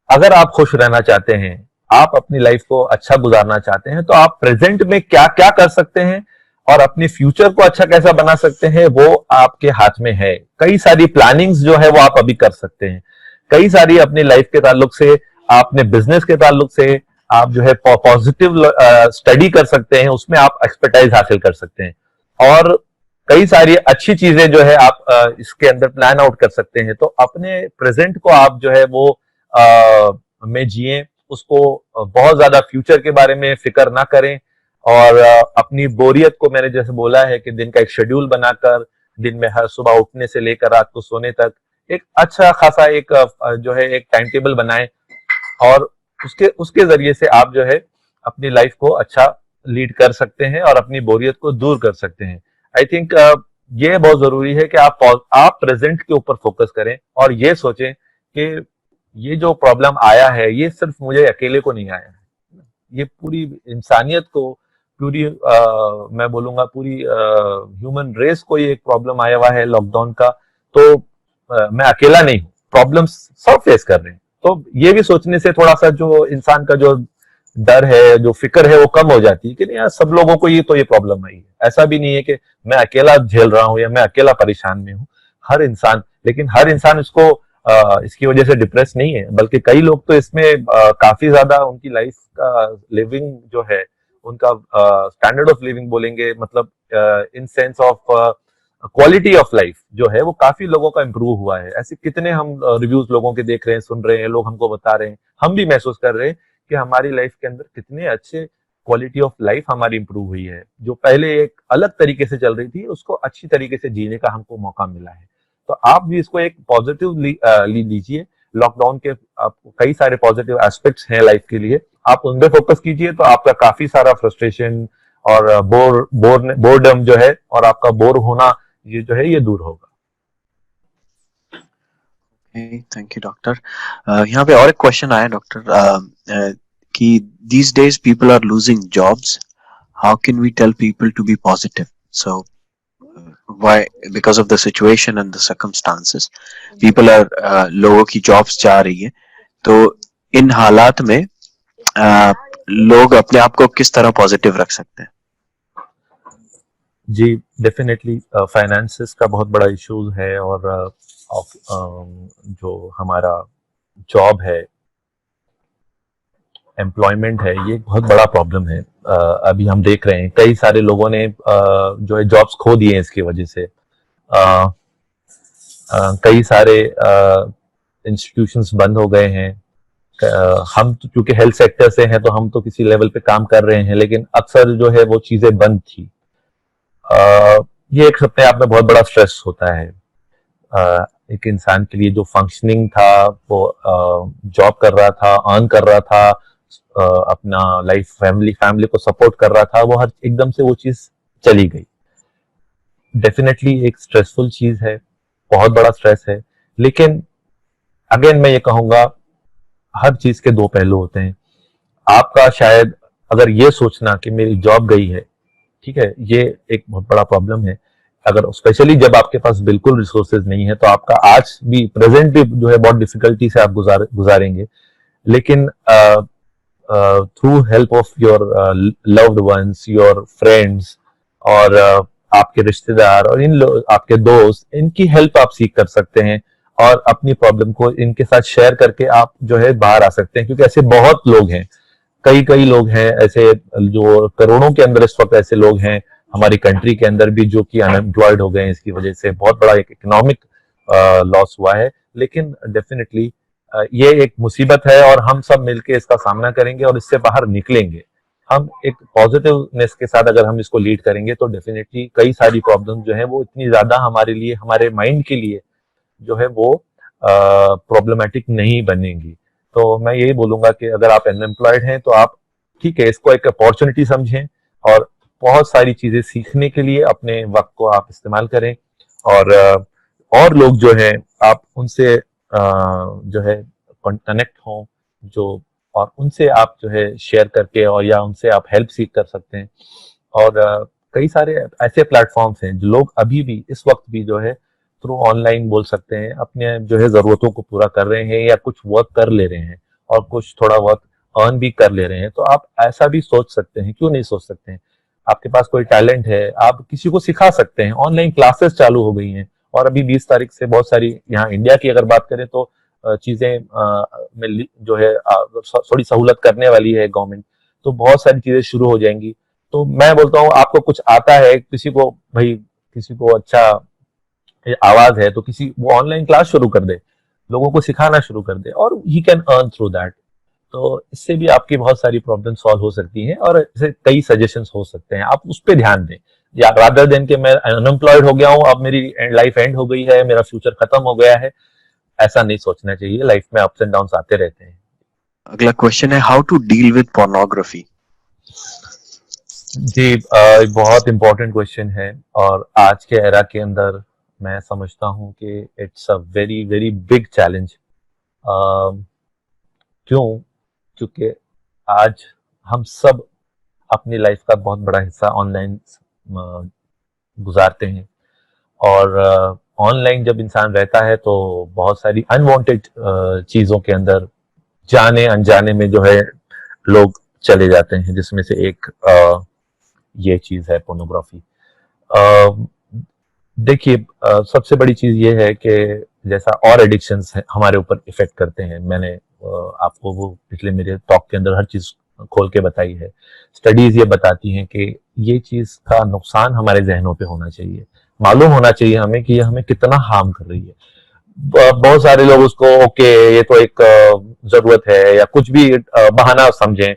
अगर आप खुश रहना चाहते हैं, आप अपनी लाइफ को अच्छा गुजारना चाहते हैं, तो आप प्रेजेंट में क्या क्या कर सकते हैं और अपने फ्यूचर को अच्छा कैसा बना सकते हैं वो आपके हाथ में है। कई सारी प्लानिंग्स जो है वो आप अभी कर सकते हैं, कई सारी अपनी लाइफ के ताल्लुक से, अपने बिजनेस के ताल्लुक से आप जो है पॉजिटिव स्टडी कर सकते हैं, उसमें आप एक्सपर्टाइज हासिल कर सकते हैं। और कई सारी अच्छी चीजें जो है आप इसके अंदर प्लान आउट कर सकते हैं। तो अपने प्रेजेंट को आप जो है वो में जिए, उसको बहुत ज्यादा फ्यूचर के बारे में फिक्र ना करें। और अपनी बोरियत को, मैंने जैसे बोला है कि दिन का एक शेड्यूल बनाकर, दिन में हर सुबह उठने से लेकर रात को सोने तक एक अच्छा खासा एक जो है एक टाइम टेबल बनाएं, और उसके उसके जरिए से आप जो है अपनी लाइफ को अच्छा लीड कर सकते हैं और अपनी बोरियत को दूर कर सकते हैं। आई थिंक ये बहुत जरूरी है कि आप प्रेजेंट के ऊपर फोकस करें और ये सोचें कि ये जो प्रॉब्लम आया है ये सिर्फ मुझे अकेले को नहीं आया है, ये पूरी इंसानियत को, पूरी मैं बोलूंगा पूरी ह्यूमन रेस को ये एक प्रॉब्लम आया हुआ है लॉकडाउन का। तो मैं अकेला नहीं हूँ, प्रॉब्लम्स सब फेस कर रहे हैं। तो ये भी सोचने से थोड़ा सा जो इंसान का जो डर है, जो फिक्र है, वो कम हो जाती है कि नहीं यार सब लोगों को ये प्रॉब्लम आई है। ऐसा भी नहीं है कि मैं अकेला झेल रहा हूँ या मैं अकेला परेशान में हूँ, हर इंसान, लेकिन हर इंसान इसको इसकी वजह से डिप्रेस नहीं है, बल्कि कई लोग तो इसमें काफी ज्यादा उनकी लाइफ का लिविंग जो है, उनका स्टैंडर्ड ऑफ लिविंग बोलेंगे, मतलब in sense of quality of life जो है वो काफी लोगों का इंप्रूव हुआ है। ऐसे कितने हम रिव्यूज लोगों के देख रहे हैं, सुन रहे हैं, लोग हमको बता रहे हैं, हम भी महसूस कर रहे हैं कि हमारी लाइफ के अंदर कितने अच्छे क्वालिटी ऑफ लाइफ हमारी इंप्रूव हुई है। जो पहले एक अलग तरीके से चल रही थी उसको अच्छी तरीके से जीने का हमको मौका मिला है। तो आप भी इसको एक पॉजिटिव लीजिए। लॉकडाउन के आपको कई सारे पॉजिटिव एस्पेक्ट्स हैं लाइफ के लिए, आप उन पे फोकस कीजिए तो आपका काफी सारा फ्रस्ट्रेशन और बोर्डम जो है और आपका बोर होना ये जो है ये दूर होगा। Thank you doctor. यहाँ पे और एक क्वेश्चन आया डॉक्टर कि these days people are losing jobs, how can we tell people to be positive? So why, because of the situation and the circumstances people are लोगों की jobs जा रही है, तो इन हालात में लोग अपने आप को किस तरह पॉजिटिव रख सकते हैं? जी, डेफिनेटली फाइनेंसेस का बहुत बड़ा इश्यूज है, और जो हमारा जॉब है, एम्प्लॉयमेंट है, ये एक बहुत बड़ा प्रॉब्लम है। अभी हम देख रहे हैं कई सारे लोगों ने जो है जॉब्स खो दिए हैं इसकी वजह से। कई सारे इंस्टीट्यूशंस बंद हो गए हैं। हम तो क्योंकि हेल्थ सेक्टर से हैं तो हम तो किसी लेवल पे काम कर रहे हैं, लेकिन अक्सर जो है वो चीजें बंद थी। ये एक अपने आप में बहुत बड़ा स्ट्रेस होता है। एक इंसान के लिए जो फंक्शनिंग था, वो जॉब कर रहा था, अर्न कर रहा था, अपना लाइफ फैमिली को सपोर्ट कर रहा था, वो हर एकदम से वो चीज चली गई। डेफिनेटली एक स्ट्रेसफुल चीज है। बहुत बड़ा स्ट्रेस है। लेकिन अगेन मैं ये कहूंगा, हर चीज के दो पहलू होते हैं। आपका शायद अगर ये सोचना कि मेरी जॉब गई है, ठीक है, ये एक बहुत बड़ा प्रॉब्लम है। अगर स्पेशली जब आपके पास बिल्कुल रिसोर्सेज नहीं है, तो आपका आज भी प्रेजेंट भी जो है बहुत डिफिकल्टी से आप गुजारेंगे। लेकिन through help of your loved ones, your friends, और आपके रिश्तेदार और आपके दोस्त, इनकी हेल्प आप सीख कर सकते हैं और अपनी प्रॉब्लम को इनके साथ शेयर करके आप जो है बाहर आ सकते हैं। क्योंकि ऐसे बहुत लोग हैं, कई कई लोग हैं ऐसे, जो करोड़ों के अंदर इस वक्त ऐसे लोग हैं हमारी कंट्री के अंदर भी, जो कि अनएम्प्लॉयड हो गए हैं। इसकी वजह से बहुत बड़ा एक इकोनॉमिक लॉस हुआ है। लेकिन डेफिनेटली ये एक मुसीबत है और हम सब मिलके इसका सामना करेंगे और इससे बाहर निकलेंगे। हम एक पॉजिटिवनेस के साथ अगर हम इसको लीड करेंगे तो डेफिनेटली कई सारी प्रॉब्लम जो है वो इतनी ज्यादा हमारे लिए, हमारे माइंड के लिए जो है वो प्रॉब्लमेटिक नहीं बनेगी। तो मैं यही बोलूंगा कि अगर आप अनएम्प्लॉयड हैं तो आप, ठीक है, इसको एक अपॉर्चुनिटी समझें और बहुत सारी चीजें सीखने के लिए अपने वक्त को आप इस्तेमाल करें। और लोग जो है आप उनसे जो है कनेक्ट हों, जो, और उनसे आप जो है शेयर करके और या उनसे आप हेल्प सीख कर सकते हैं। और कई सारे ऐसे प्लेटफॉर्म्स हैं जो लोग अभी भी इस वक्त भी जो है थ्रू ऑनलाइन बोल सकते हैं अपने जो है जरूरतों को पूरा कर रहे हैं या कुछ वर्क कर ले रहे हैं और कुछ थोड़ा वर्क अर्न भी कर ले रहे हैं। तो आप ऐसा भी सोच सकते हैं, क्यों नहीं सोच सकते हैं? आपके पास कोई टैलेंट है, आप किसी को सिखा सकते हैं। ऑनलाइन क्लासेस चालू हो गई हैं और अभी 20 तारीख से बहुत सारी, यहाँ इंडिया की अगर बात करें तो चीजें में जो है थोड़ी सहूलत करने वाली है गवर्नमेंट, तो बहुत सारी चीजें शुरू हो जाएंगी। तो मैं बोलता हूँ, आपको कुछ आता है, किसी को भाई, किसी को अच्छा आवाज है, तो किसी वो ऑनलाइन क्लास शुरू कर दे, लोगों को सिखाना शुरू कर दे और he can earn through that. तो इससे भी आपकी बहुत सारी प्रॉब्लम सॉल्व हो सकती हैं और इससे कई सजेशंस हो सकते हैं, आप उस पर ध्यान दें। या रादर देन कि मैं अनएम्प्लॉयड हो गया हूं, अब मेरी लाइफ एंड हो गई है, मेरा फ्यूचर खत्म हो गया है, ऐसा नहीं सोचना चाहिए। लाइफ में अप्स एंड डाउन्स आते रहते हैं। अगला क्वेश्चन है, how to deal with pornography? जी, बहुत इंपॉर्टेंट क्वेश्चन है और आज के एरा के अंदर मैं समझता हूं कि it's a very very big challenge. क्यों? क्योंकि आज हम सब अपनी लाइफ का बहुत बड़ा हिस्सा ऑनलाइन गुजारते हैं और ऑनलाइन जब इंसान रहता है तो बहुत सारी अनवांटेड चीजों के अंदर जाने अनजाने में जो है लोग चले जाते हैं, जिसमें से एक ये चीज है पोर्नोग्राफी। देखिए, सबसे बड़ी चीज ये है कि जैसा और एडिक्शंस है हमारे ऊपर इफेक्ट करते हैं, मैंने आपको वो पिछले मेरे टॉक के अंदर हर चीज खोल के बताई है। स्टडीज ये बताती हैं कि ये चीज का नुकसान हमारे जहनों पे होना चाहिए, मालूम होना चाहिए हमें कि ये हमें कितना हार्म कर रही है। बहुत सारे लोग उसको ओके, ये तो एक जरूरत है या कुछ भी बहाना समझें,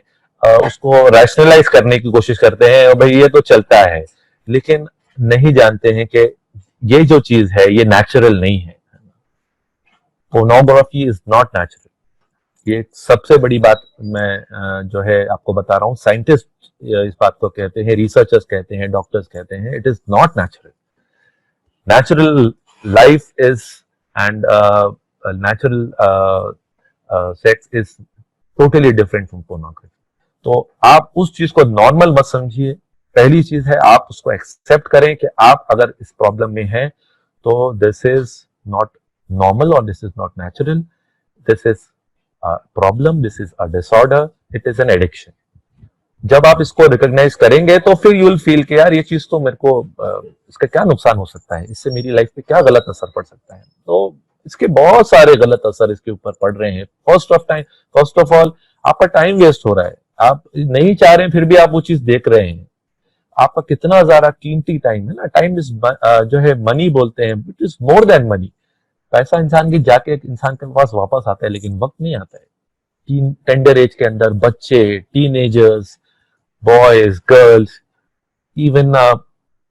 उसको रैशनलाइज करने की कोशिश करते हैं और भाई ये तो चलता है। लेकिन नहीं जानते हैं कि ये जो चीज है ये नेचुरल नहीं है। Pornography is not natural. ये सबसे बड़ी बात मैं जो है आपको बता रहा हूँ। साइंटिस्ट इस बात को कहते हैं, रिसर्चर्स कहते हैं, डॉक्टर्स कहते हैं, it is not natural. Natural life is and natural sex is totally different from pornography. तो आप उस चीज को नॉर्मल मत समझिए। पहली चीज है आप उसको एक्सेप्ट करें कि आप अगर इस प्रॉब्लम में हैं तो दिस इज नॉट नॉर्मल और this is not natural, this is problem, this is a disorder, it is an addiction. जब आप इसको रिकॉग्नाइज करेंगे तो फिर यू विल फील कि यार ये चीज तो मेरे को इसका क्या नुकसान हो सकता है, इससे मेरी लाइफ पे क्या गलत असर पड़ सकता है। तो इसके बहुत सारे गलत असर इसके ऊपर पड़ रहे हैं। फर्स्ट ऑफ ऑल आपका टाइम वेस्ट हो रहा है, आप नहीं चाह रहे हैं फिर भी आप वो चीज देख रहे हैं। आपका कितना ज्यादा कीमती टाइम है ना। टाइम इज जो है मनी बोलते हैं, it is more than money. पैसा इंसान की जाके इंसान के पास वापस आता है लेकिन वक्त नहीं आता है। टेंडर एज के अंदर बच्चे, teenagers, boys, girls, even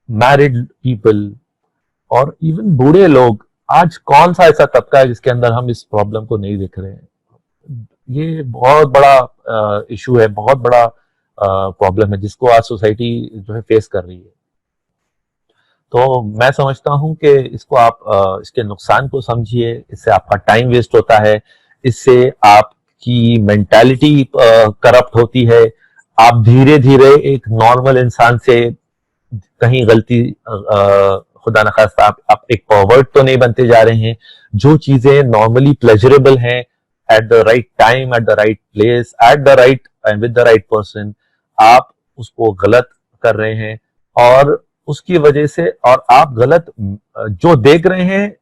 married people और इवन बूढ़े लोग, आज कौन सा ऐसा तबका है जिसके अंदर हम इस प्रॉब्लम को नहीं देख रहे हैं? ये बहुत बड़ा इशू है, बहुत बड़ा प्रॉब्लम है जिसको आज सोसाइटी जो है फेस कर रही है। तो मैं समझता हूं कि इसको आप इसके नुकसान को समझिए, इससे आपका टाइम वेस्ट होता है, इससे आपकी मेंटालिटी करप्ट होती है, आप धीरे धीरे एक नॉर्मल इंसान से कहीं गलती खुदा न खास्ता आप एक परवर्ट तो नहीं बनते जा रहे हैं। जो चीजें नॉर्मली प्लेजरेबल हैं, at the right time, at the right place, at the right and with the right person, आप उसको गलत कर रहे हैं। और उसकी वजह से, और आप गलत जो देख रहे हैं,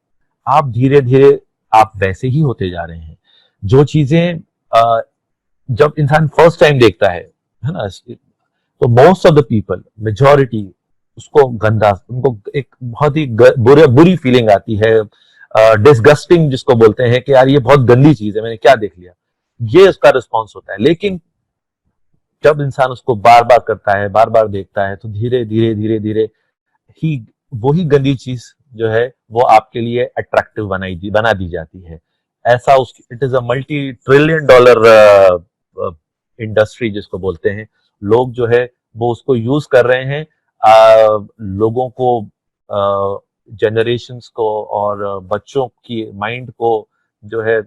आप धीरे धीरे आप वैसे ही होते जा रहे हैं। जो चीजें जब इंसान फर्स्ट टाइम देखता है ना, तो most of the people, majority, उसको गंदा, उनको एक बहुत ही बुरी फीलिंग आती है, डिसगस्टिंग जिसको बोलते हैं कि यार ये बहुत गंदी चीज है, मैंने क्या देख लिया, ये उसका रिस्पॉन्स होता है। लेकिन जब इंसान उसको बार बार करता है, बार बार देखता है, तो धीरे धीरे धीरे धीरे ही वही गंदी चीज जो है वो आपके लिए अट्रैक्टिव बना दी जाती है। ऐसा उस it is a multi trillion dollar industry जिसको बोलते हैं। लोग जो है वो उसको यूज कर रहे हैं, लोगों को, जनरेशन्स को और बच्चों की माइंड को जो है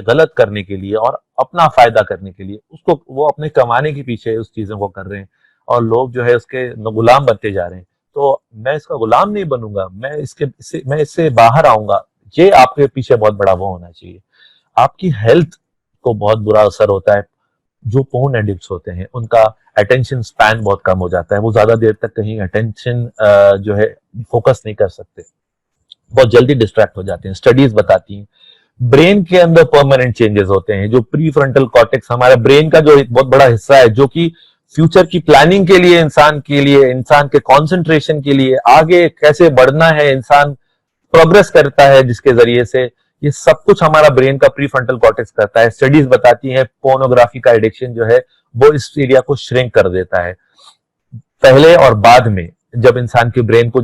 गलत करने के लिए और अपना फायदा करने के लिए, उसको वो अपने कमाने के पीछे उस चीजों को कर रहे हैं, और लोग जो है उसके गुलाम बनते जा रहे हैं। तो मैं इसका गुलाम नहीं बनूंगा, मैं इससे बाहर आऊंगा। ये आपके पीछे बहुत बड़ा वो होना चाहिए। आपकी हेल्थ को बहुत बुरा असर होता है। जो पोर्न एडिक्ट्स होते हैं उनका अटेंशन स्पैन बहुत कम हो जाता है, वो ज्यादा देर तक कहीं अटेंशन जो है फोकस नहीं कर सकते, बहुत जल्दी डिस्ट्रैक्ट हो जाते हैं। स्टडीज बताती हैं ब्रेन के अंदर परमानेंट चेंजेस होते हैं। जो प्री फ्रंटल कॉर्टेक्स हमारे ब्रेन का जो एक बहुत बड़ा हिस्सा है, जो कि फ्यूचर की प्लानिंग के लिए, इंसान के कंसंट्रेशन के लिए, आगे कैसे बढ़ना है, इंसान प्रोग्रेस करता है जिसके जरिए से, ये सब कुछ हमारा ब्रेन का प्री फ्रंटल कॉर्टेक्स करता है। स्टडीज बताती हैं पोर्नोग्राफी का एडिक्शन जो है वो इस एरिया को श्रिंक कर देता है। पहले और बाद में जब इंसान के ब्रेन को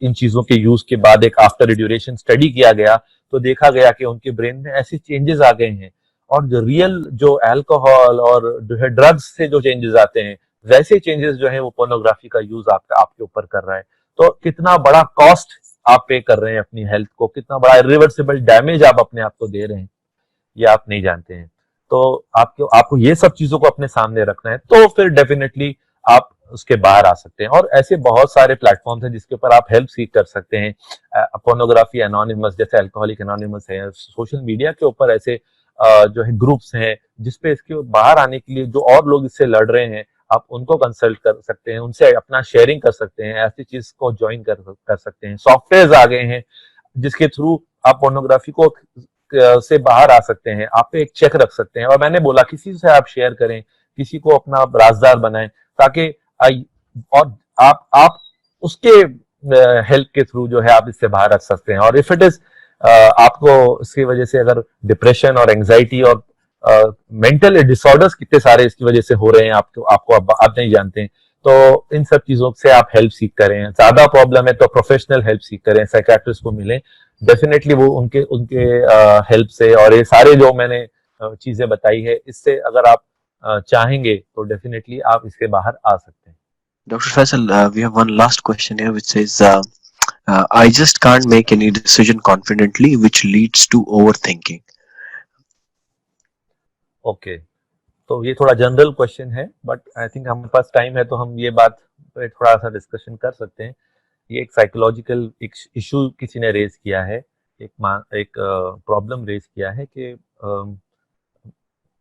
इन चीजों के यूज के बाद एक आफ्टर ड्यूरेशन स्टडी किया गया, तो देखा गया कि उनके ब्रेन में ऐसे चेंजेस आ गए हैं, और जो अल्कोहल और जो है ड्रग्स से जो चेंजेस आते हैं, वैसे चेंजेस जो है वो पोर्नोग्राफी का यूज आपके ऊपर कर रहा है। तो कितना बड़ा कॉस्ट आप पे कर रहे हैं अपनी हेल्थ को, कितना बड़ा इरिवर्सिबल डैमेज आप अपने आप को दे रहे हैं, ये आप नहीं जानते हैं। तो आपको ये सब चीजों को अपने सामने रखना है, तो फिर डेफिनेटली आप उसके बाहर आ सकते हैं। और ऐसे बहुत सारे प्लेटफॉर्म्स हैं जिसके ऊपर आप हेल्प सीख कर सकते हैं। पोर्नोग्राफी एनोनिमस, जैसे अल्कोहलिक एनोनिमस है, सोशल मीडिया के ऊपर ऐसे जो है ग्रुप्स हैं जिसपे इसके बाहर आने के लिए जो और लोग इससे लड़ रहे हैं, आप उनको कंसल्ट कर सकते हैं, उनसे अपना शेयरिंग कर सकते हैं, ऐसी चीज को ज्वाइन कर सकते हैं। सॉफ्टवेयर आ गए हैं जिसके थ्रू आप पोर्नोग्राफी को से बाहर आ सकते हैं। आप पे एक चेक रख सकते हैं, और मैंने बोला किसी से आप शेयर करें, किसी को अपना राजदार बनाएं, ताकि और आप उसके हेल्प के थ्रू जो है आप इससे बाहर रख सकते हैं। और इफ इट इज आपको इसकी वजह से अगर डिप्रेशन और एंजाइटी और मेंटल डिसऑर्डर्स कितने सारे इसकी वजह से हो रहे हैं, आपको आप नहीं जानते हैं, तो इन सब चीजों से आप हेल्प सीख करें। ज्यादा प्रॉब्लम है तो प्रोफेशनल हेल्प सीख करें, साइकियाट्रिस्ट को मिलें। डेफिनेटली वो उनके उनके हेल्प से, और ये सारे जो मैंने चीजें बताई है, इससे अगर आप चाहेंगे तो डेफिनेटली आप इसके बाहर आ सकते हैं। Dr. Faisal, we have one last question here which says, I just can't make any decision confidently, which leads to overthinking. Okay, तो ये थोड़ा जनरल क्वेश्चन है, बट आई थिंक हमारे पास टाइम है तो हम ये बात पे थोड़ा सा डिस्कशन कर सकते हैं। ये एक साइकोलॉजिकल एक इशू किसी ने रेज किया है, एक प्रॉब्लम रेज किया है कि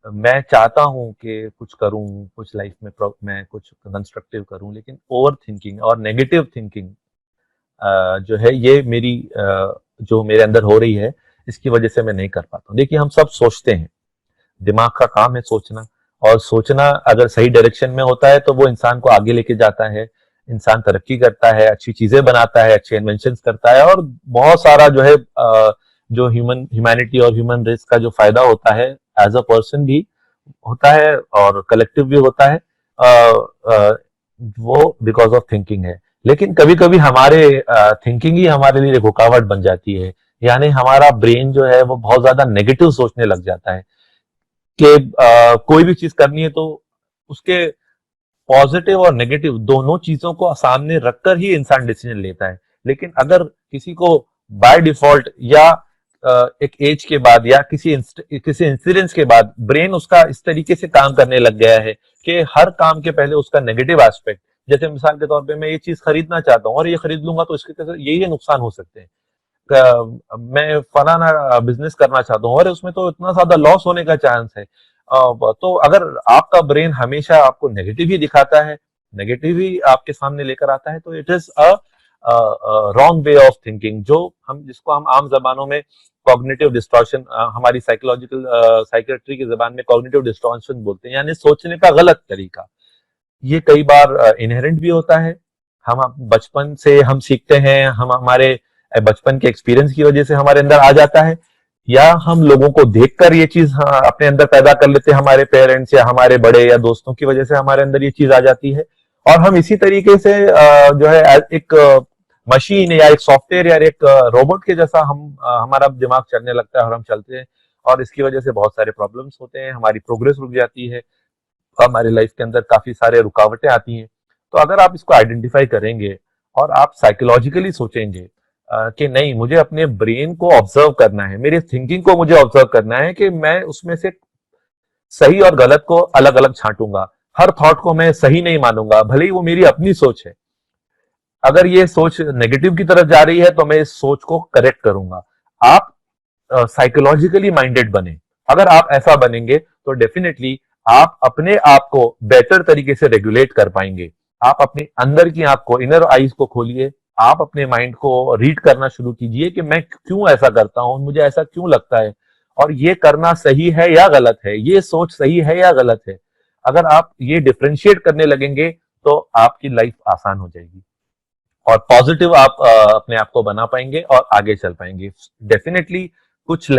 मैं चाहता हूं कि कुछ करूं, कुछ लाइफ में मैं कुछ कंस्ट्रक्टिव करूं, लेकिन ओवर थिंकिंग और नेगेटिव थिंकिंग जो है ये मेरी जो मेरे अंदर हो रही है, इसकी वजह से मैं नहीं कर पाता हूं। देखिए, हम सब सोचते हैं, दिमाग का काम है सोचना, और सोचना अगर सही डायरेक्शन में होता है तो वो इंसान को आगे लेके जाता है, इंसान तरक्की करता है, अच्छी चीजें बनाता है, अच्छे इन्वेंशन करता है, और बहुत सारा जो है जो ह्यूमैनिटी और ह्यूमन रेस का जो फायदा होता है, एज अ पर्सन भी होता है और कलेक्टिव भी होता है, वो बिकॉज ऑफ थिंकिंग है। लेकिन कभी कभी हमारे थिंकिंग ही हमारे लिए रुकावट बन जाती है, यानी हमारा ब्रेन जो है वो बहुत ज्यादा नेगेटिव सोचने लग जाता है कि कोई भी चीज करनी है तो उसके पॉजिटिव और नेगेटिव दोनों चीजों को सामने रखकर ही इंसान डिसीजन लेता है। लेकिन अगर किसी को बाय डिफॉल्ट या एक एज के बाद या किसी इंसिडेंस के बाद ब्रेन उसका इस तरीके से काम करने लग गया है कि हर काम के पहले उसका नेगेटिव एस्पेक्ट, जैसे मिसाल के तौर पे मैं ये चीज खरीदना चाहता हूँ और ये खरीद लूंगा तो इसके ये नुकसान हो सकते हैं, मैं फलाना बिजनेस करना चाहता हूँ और उसमें तो इतना ज्यादा लॉस होने का चांस है। तो अगर आपका ब्रेन हमेशा आपको नेगेटिव ही दिखाता है, नेगेटिव ही आपके सामने लेकर आता है, तो it is a wrong way of thinking, जिसको हम आम जबानों में कॉग्निटिव डिस्टॉर्शन, हमारी साइकेट्री की जबान में कॉग्निटिव डिस्टॉर्शन बोलते हैं, यानी सोचने का गलत तरीका। ये कई बार इनहेरेंट भी होता है, हम बचपन से हम सीखते हैं, हम हमारे बचपन के एक्सपीरियंस की वजह से हमारे अंदर आ जाता है, या हम लोगों को देखकर ये चीज अपने अंदर पैदा कर लेते हैं, हमारे पेरेंट्स या हमारे बड़े या दोस्तों की वजह से हमारे अंदर ये चीज आ जाती है, और हम इसी तरीके से जो है एक मशीन या एक सॉफ्टवेयर या एक रोबोट के जैसा हमारा दिमाग चलने लगता है और हम चलते हैं, और इसकी वजह से बहुत सारे प्रॉब्लम्स होते हैं, हमारी प्रोग्रेस रुक जाती है, हमारी लाइफ के अंदर काफी सारे रुकावटें आती हैं। तो अगर आप इसको आइडेंटिफाई करेंगे और आप साइकोलॉजिकली सोचेंगे कि नहीं, मुझे अपने ब्रेन को ऑब्जर्व करना है, मेरे थिंकिंग को मुझे ऑब्जर्व करना है कि मैं उसमें से सही और गलत को अलग अलग छांटूंगा, हर थॉट को मैं सही नहीं मानूंगा, भले ही वो मेरी अपनी सोच है। अगर ये सोच नेगेटिव की तरफ जा रही है तो मैं इस सोच को करेक्ट करूंगा। आप साइकोलॉजिकली माइंडेड बने। अगर आप ऐसा बनेंगे तो डेफिनेटली आप अपने आप को बेटर तरीके से रेगुलेट कर पाएंगे। आप अपने अंदर की आंख को, इनर आईज को खोलिए, आप अपने माइंड को रीड करना शुरू कीजिए कि मैं क्यों ऐसा करता हूं, मुझे ऐसा क्यों लगता है, और ये करना सही है या गलत है, ये सोच सही है या गलत है। अगर आप ये डिफरेंशिएट करने लगेंगे तो आपकी लाइफ आसान हो जाएगी और पॉजिटिव आप अपने आप को बना पाएंगे और आगे चल पाएंगे। डेफिनेटली कुछ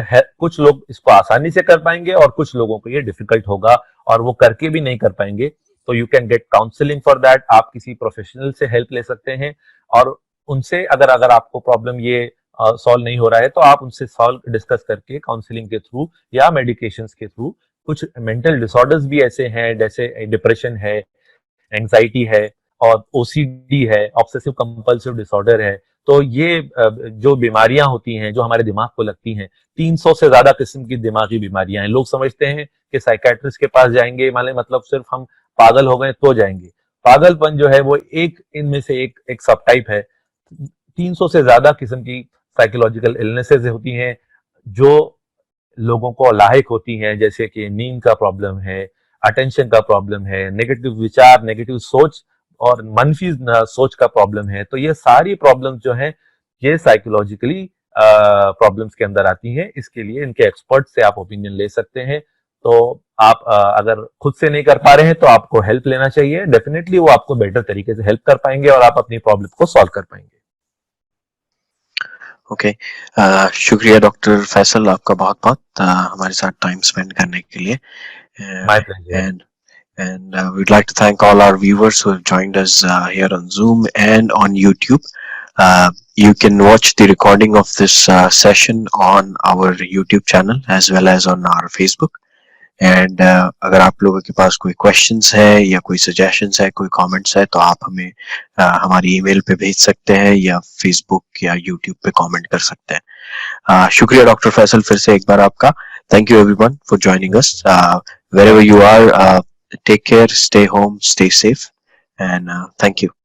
लोग इसको आसानी से कर पाएंगे और कुछ लोगों को ये डिफिकल्ट होगा और वो करके भी नहीं कर पाएंगे। तो you can get counselling for that. आप किसी प्रोफेशनल से हेल्प ले सकते हैं और उनसे अगर आपको प्रॉब्लम ये सॉल्व नहीं हो रहा है तो आप उनसे सॉल्व डिस्कस करके काउंसलिंग के थ्रू या मेडिकेशंस के थ्रू, कुछ मेंटल डिसऑर्डर्स भी ऐसे हैं जैसे डिप्रेशन है, एंजाइटी है और ओसीडी है, ऑब्सेसिव कंपल्सिव डिसऑर्डर है। तो ये जो बीमारियां होती हैं जो हमारे दिमाग को लगती हैं, 300 से ज्यादा किस्म की दिमागी बीमारियां हैं। लोग समझते हैं कि साइकेट्रिस्ट के पास जाएंगे माने मतलब सिर्फ हम पागल हो गए तो जाएंगे। पागलपन जो है वो इनमें से एक सब टाइप है। 300 से ज्यादा किस्म की साइकोलॉजिकल इलनेसेस होती हैं जो लोगों को लायक होती हैं, जैसे कि नींद का प्रॉब्लम है, अटेंशन का प्रॉब्लम है, नेगेटिव विचार, नेगेटिव सोच और मनफी सोच का प्रॉब्लम है। तो ये सारी प्रॉब्लम जो है ये साइकोलॉजिकली प्रॉब्लम्स के अंदर आती हैं। इसके लिए इनके एक्सपर्ट से आप ओपिनियन ले सकते हैं। तो आप अगर खुद से नहीं कर पा रहे हैं तो आपको हेल्प लेना चाहिए। डेफिनेटली वो आपको बेटर तरीके से हेल्प कर पाएंगे और आप अपनी प्रॉब्लम को सॉल्व कर पाएंगे। ओके, शुक्रिया डॉक्टर फैसल, आपका बहुत बहुत हमारे साथ टाइम स्पेंड करने के लिए। My pleasure. And we'd like to thank all our viewers who have joined us here on Zoom and on YouTube. You can watch the recording of this session on our YouTube channel as well as on our Facebook. And अगर आप लोगों के पास कोई questions है या कोई suggestions है, कोई comments है, तो आप हमें हमारी email पे भेज सकते हैं या Facebook या YouTube पे comment कर सकते हैं। शुक्रिया डॉक्टर फैसल फिर से एक बार आपका। Thank you everyone for joining us. Wherever you are, take care, stay home, stay safe, and thank you.